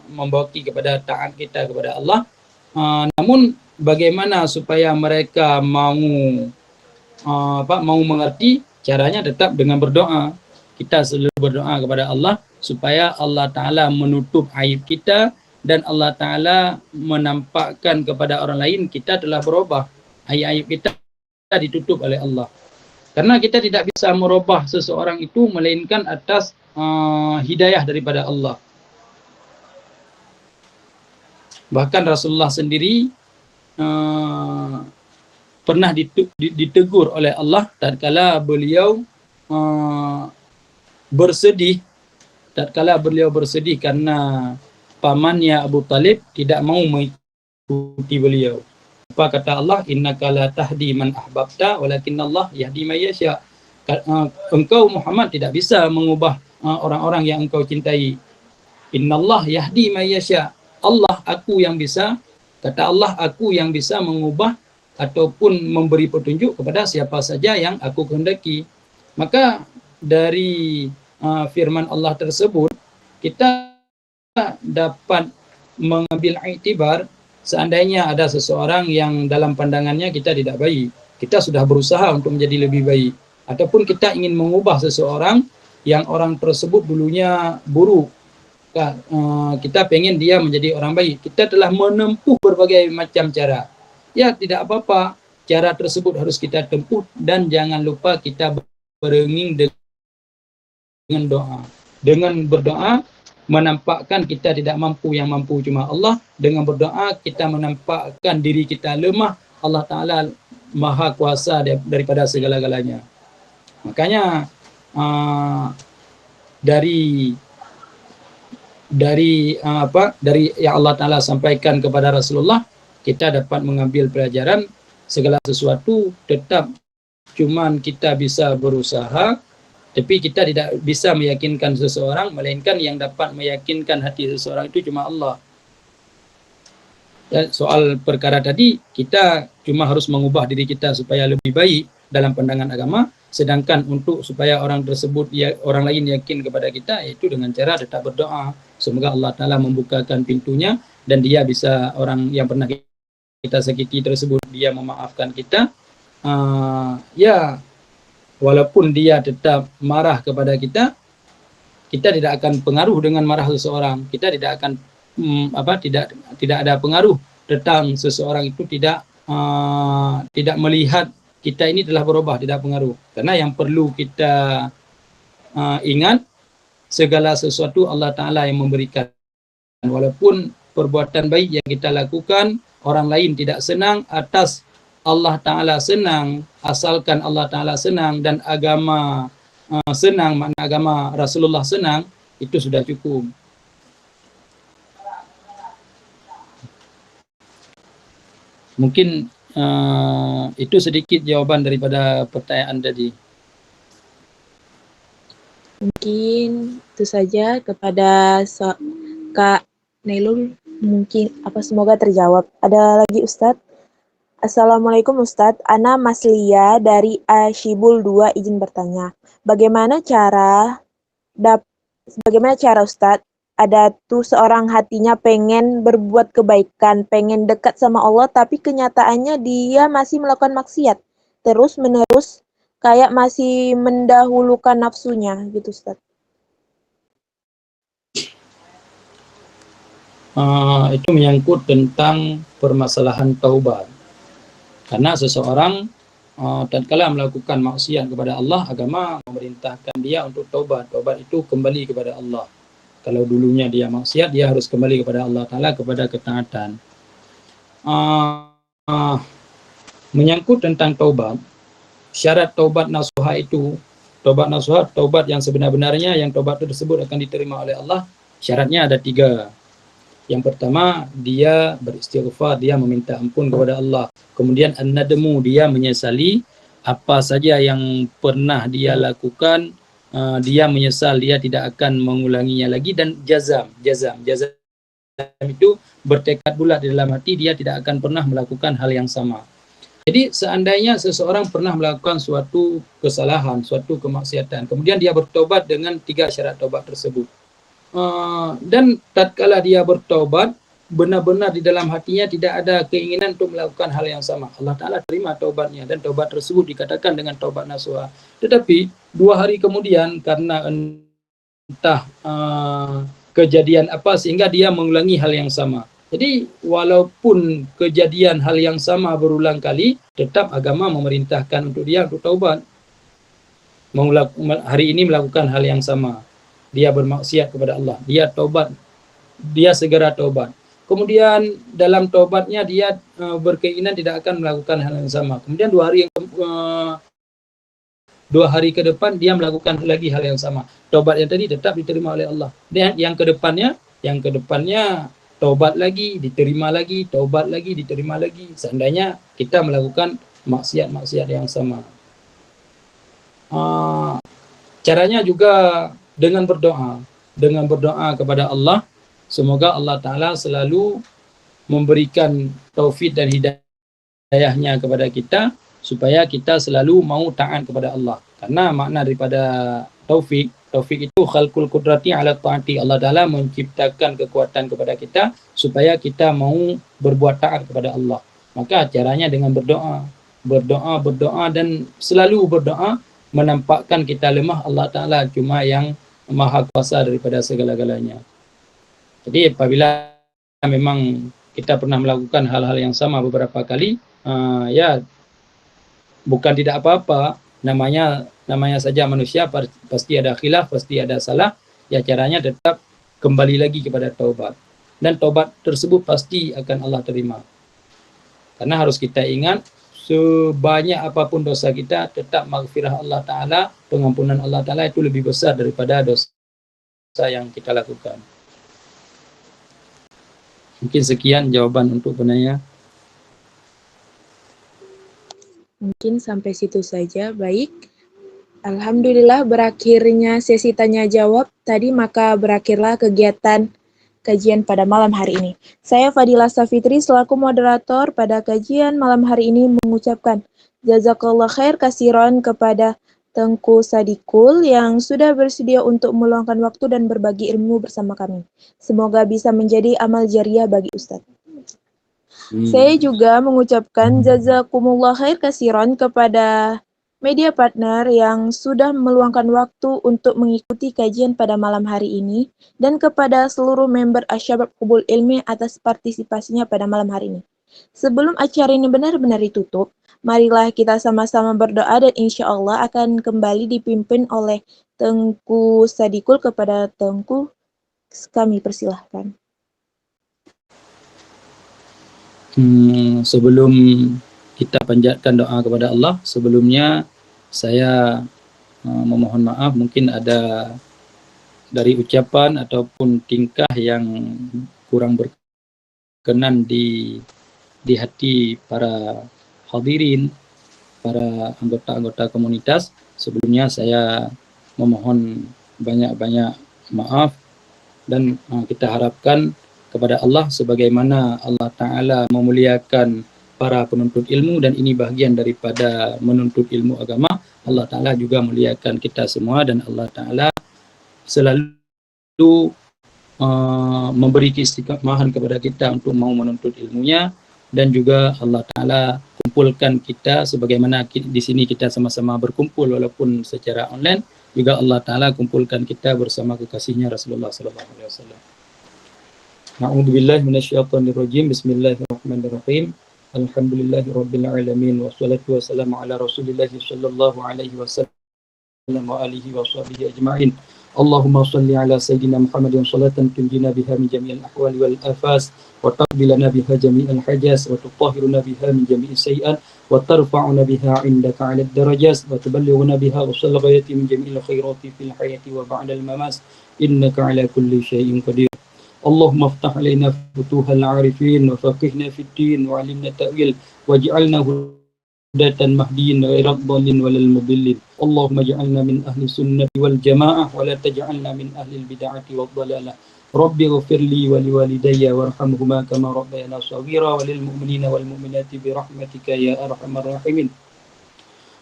membawa kepada taat kita kepada Allah. Namun bagaimana supaya mereka mau mengerti? Caranya tetap dengan berdoa. Kita selalu berdoa kepada Allah supaya Allah Ta'ala menutup aib kita dan Allah Ta'ala menampakkan kepada orang lain kita telah berubah. Aib-aib kita ditutup oleh Allah. Karena kita tidak bisa merubah seseorang itu melainkan atas hidayah daripada Allah. Bahkan Rasulullah sendiri pernah ditegur oleh Allah tatkala beliau bersedih karena pamannya Abu Talib tidak mau mengikuti beliau. Apa kata Allah? Innaka la tahdi man ahbabta walakinallah yahdi may yasha. Engkau Muhammad tidak bisa mengubah orang-orang yang engkau cintai. Innallah yahdi may yasha. Allah aku yang bisa, kata Allah aku yang bisa mengubah ataupun memberi petunjuk kepada siapa saja yang aku kehendaki. Maka dari firman Allah tersebut kita dapat mengambil iktibar seandainya ada seseorang yang dalam pandangannya kita tidak baik, kita sudah berusaha untuk menjadi lebih baik, ataupun kita ingin mengubah seseorang yang orang tersebut dulunya buruk, kita pengen dia menjadi orang baik, kita telah menempuh berbagai macam cara. Ya tidak apa-apa, cara tersebut harus kita tempuh dan jangan lupa kita beringin dengan doa. Dengan berdoa menampakkan kita tidak mampu, yang mampu cuma Allah. Dengan berdoa kita menampakkan diri kita lemah, Allah Ta'ala maha kuasa daripada segala-galanya. Makanya dari yang Allah Ta'ala sampaikan kepada Rasulullah, kita dapat mengambil pelajaran segala sesuatu tetap cuman kita bisa berusaha, tapi kita tidak bisa meyakinkan seseorang, melainkan yang dapat meyakinkan hati seseorang itu cuma Allah. Ya, soal perkara tadi, kita cuma harus mengubah diri kita supaya lebih baik dalam pandangan agama, sedangkan untuk supaya orang tersebut, orang lain yakin kepada kita, yaitu dengan cara tetap berdoa. Semoga Allah Ta'ala membukakan pintunya dan dia bisa, orang yang pernah kita sakiti tersebut, dia memaafkan kita. Ya, walaupun dia tetap marah kepada kita, kita tidak akan pengaruh dengan marah seseorang. Kita tidak akan tidak ada pengaruh tentang seseorang itu tidak melihat kita ini telah berubah, tidak pengaruh. Karena yang perlu kita ingat, segala sesuatu Allah Ta'ala yang memberikan. Walaupun perbuatan baik yang kita lakukan, orang lain tidak senang, atas Allah Ta'ala senang, asalkan Allah Ta'ala senang dan agama senang, makna agama Rasulullah senang, itu sudah cukup. Mungkin itu sedikit jawaban daripada pertanyaan tadi. Mungkin itu saja kepada Kak Nailul, mungkin semoga terjawab. Ada lagi Ustadz? Assalamualaikum Ustadz, Ana Maslia dari Ashibul 2 izin bertanya. Bagaimana cara Ustadz ada tuh seorang hatinya pengen berbuat kebaikan, pengen dekat sama Allah, tapi kenyataannya dia masih melakukan maksiat. Terus menerus kayak masih mendahulukan nafsunya gitu Ustadz. Itu menyangkut tentang permasalahan taubat. Karena seseorang tatkala melakukan maksiat kepada Allah, agama memerintahkan dia untuk taubat. Taubat itu kembali kepada Allah. Kalau dulunya dia maksiat, dia harus kembali kepada Allah Ta'ala, kepada ketaatan. Menyangkut tentang taubat, syarat taubat nasuha itu, taubat nasuha, taubat yang sebenar-benarnya, yang taubat tersebut akan diterima oleh Allah, syaratnya ada 3. Yang pertama, dia beristighfar, dia meminta ampun kepada Allah. Kemudian an-nadmu, dia menyesali apa saja yang pernah dia lakukan, dia menyesal, dia tidak akan mengulanginya lagi. Dan jazam itu bertekad bulat di dalam hati, dia tidak akan pernah melakukan hal yang sama. Jadi seandainya seseorang pernah melakukan suatu kesalahan, suatu kemaksiatan, kemudian dia bertobat dengan 3 syarat taubat tersebut. Dan tatkala dia bertaubat, benar-benar di dalam hatinya tidak ada keinginan untuk melakukan hal yang sama, Allah Ta'ala terima taubatnya, dan taubat tersebut dikatakan dengan taubat nasuha. Tetapi 2 hari kemudian, karena entah kejadian apa sehingga dia mengulangi hal yang sama. Jadi walaupun kejadian hal yang sama berulang kali, tetap agama memerintahkan untuk dia untuk taubat. Hari ini melakukan hal yang sama, dia bermaksiat kepada Allah, dia taubat, dia segera taubat. Kemudian dalam taubatnya dia berkeinginan tidak akan melakukan hal yang sama. Kemudian 2 hari ke depan dia melakukan lagi hal yang sama. Taubat yang tadi tetap diterima oleh Allah. Dan yang kedepannya taubat lagi, diterima lagi, taubat lagi, diterima lagi. Seandainya kita melakukan maksiat-maksiat yang sama. Caranya juga dengan berdoa kepada Allah, semoga Allah Ta'ala selalu memberikan taufik dan hidayahnya kepada kita, supaya kita selalu mau taat kepada Allah. Karena makna daripada taufik itu khalqul qudrati ala ta'ati. Allah Ta'ala menciptakan kekuatan kepada kita supaya kita mau berbuat taat kepada Allah. Maka caranya dengan berdoa dan selalu berdoa, menampakkan kita lemah, Allah Ta'ala cuma yang maha kuasa daripada segala-galanya. Jadi apabila memang kita pernah melakukan hal-hal yang sama beberapa kali, ya bukan tidak apa-apa, namanya saja manusia, pasti ada khilaf, pasti ada salah. Ya caranya tetap kembali lagi kepada taubat, dan taubat tersebut pasti akan Allah terima. Karena harus kita ingat, sebanyak apapun dosa kita, tetap maghfirah Allah Ta'ala, pengampunan Allah Ta'ala itu lebih besar daripada dosa yang kita lakukan. Mungkin sekian jawaban untuk penanya. Mungkin sampai situ saja. Baik. Alhamdulillah berakhirnya sesi tanya jawab tadi, maka berakhirlah kegiatan kajian pada malam hari ini. Saya Fadila Safitri selaku moderator pada kajian malam hari ini mengucapkan jazakallah khair kasiron kepada Tengku Sadikul yang sudah bersedia untuk meluangkan waktu dan berbagi ilmu bersama kami. Semoga bisa menjadi amal jariah bagi Ustadz. Saya juga mengucapkan jazakumullah khair kasiron kepada media partner yang sudah meluangkan waktu untuk mengikuti kajian pada malam hari ini, dan kepada seluruh member Asyabab Qubul Ilmi atas partisipasinya pada malam hari ini. Sebelum acara ini benar-benar ditutup, marilah kita sama-sama berdoa dan insya Allah akan kembali dipimpin oleh Tengku Sadikul. Kepada Tengku, kami persilahkan. Sebelum kita panjatkan doa kepada Allah, sebelumnya saya memohon maaf, mungkin ada dari ucapan ataupun tingkah yang kurang berkenan di hati para hadirin, para anggota-anggota komunitas. Sebelumnya saya memohon banyak-banyak maaf, dan kita harapkan kepada Allah, sebagaimana Allah Ta'ala memuliakan para penuntut ilmu, dan ini bahagian daripada menuntut ilmu agama. Allah Ta'ala juga muliakan kita semua, dan Allah Ta'ala selalu memberi keistiqomahan kepada kita untuk mau menuntut ilmunya, dan juga Allah Ta'ala kumpulkan kita sebagaimana di sini kita sama-sama berkumpul walaupun secara online, juga Allah Ta'ala kumpulkan kita bersama kekasihnya Rasulullah sallallahu alaihi wasallam. A'udzubillahi minasyaitonirrajim. Bismillahirrahmanirrahim. Alhamdulillahirabbil alamin wassalatu wassalamu ala Rasulillah sallallahu alaihi wasallam wa alihi washabihi ajma'in. Allahumma salli ala sayyidina Muhammadin salatan tunjina biha min jami'il ahwali wal afas wa taqbilana biha jami'al hajas wa tutahhiruna biha min jami'is sayyi'at wa tarfa'una biha 'indaka 'ala ad-darajat wa tuballighuna biha wasal ghayati min jami'il khairati fil hayati wa ba'da al-mamat innaka 'ala kulli syai'in qadir. Allahumma aftah alaina futuhal 'arifin wa faqihna fid din wa 'allimna ta'wil waj'alna hudatan mahdiyin ghairal dhalin walal mudillin. Allahumma ja'alna min ahli sunnati wal jamaah wa la taj'alna min ahli bid'ati wad dhalalah. Rabbi ighfirli wa liwalidayya warhamhuma kama rabbayana shaghira wa lil mu'minina wal mu'minati bi rahmatika ya arhamar rahimin.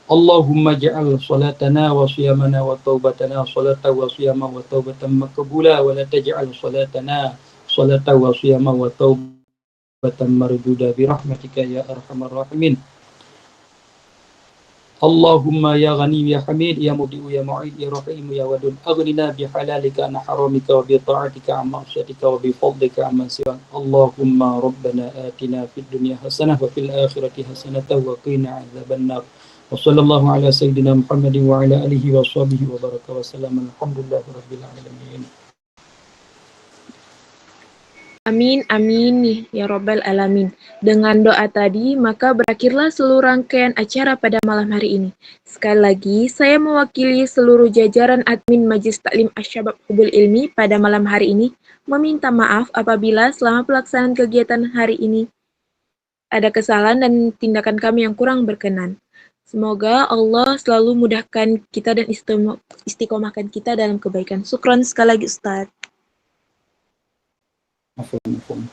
Allahumma ja'al salatana wa siyamana wa taubatana salatan wa siyama wa taubatan maqbula wa la taj'al salatana salatan wa siyama wa taubatan marduda bi rahmatika ya arhamar rahimin. Allahumma ya ghani ya hamid ya mubdi'u ya mu'id ya rahim ya wadud aghnina bi halalika an haramika wa bi ta'atika an ma'syatika wa bi fadlika amman siwak. Allahumma rabbana atina fid dunya hasanah wa fil akhirati hasanah wa qina 'adzabannar. Wa sallallahu ala sayyidina Muhammadin wa ala alihi wa sahbihi wa baraka wa sallam. Alhamdulillahi rabbil alamin. Amin, amin, ya Rabbal Alamin. Dengan doa tadi, maka berakhirlah seluruh rangkaian acara pada malam hari ini. Sekali lagi, saya mewakili seluruh jajaran admin Majlis Taklim Asy-Syabab Hubul Ilmi pada malam hari ini, meminta maaf apabila selama pelaksanaan kegiatan hari ini ada kesalahan dan tindakan kami yang kurang berkenan. Semoga Allah selalu mudahkan kita dan istiqomahkan kita dalam kebaikan. Syukran sekali lagi Ustaz. Afwan.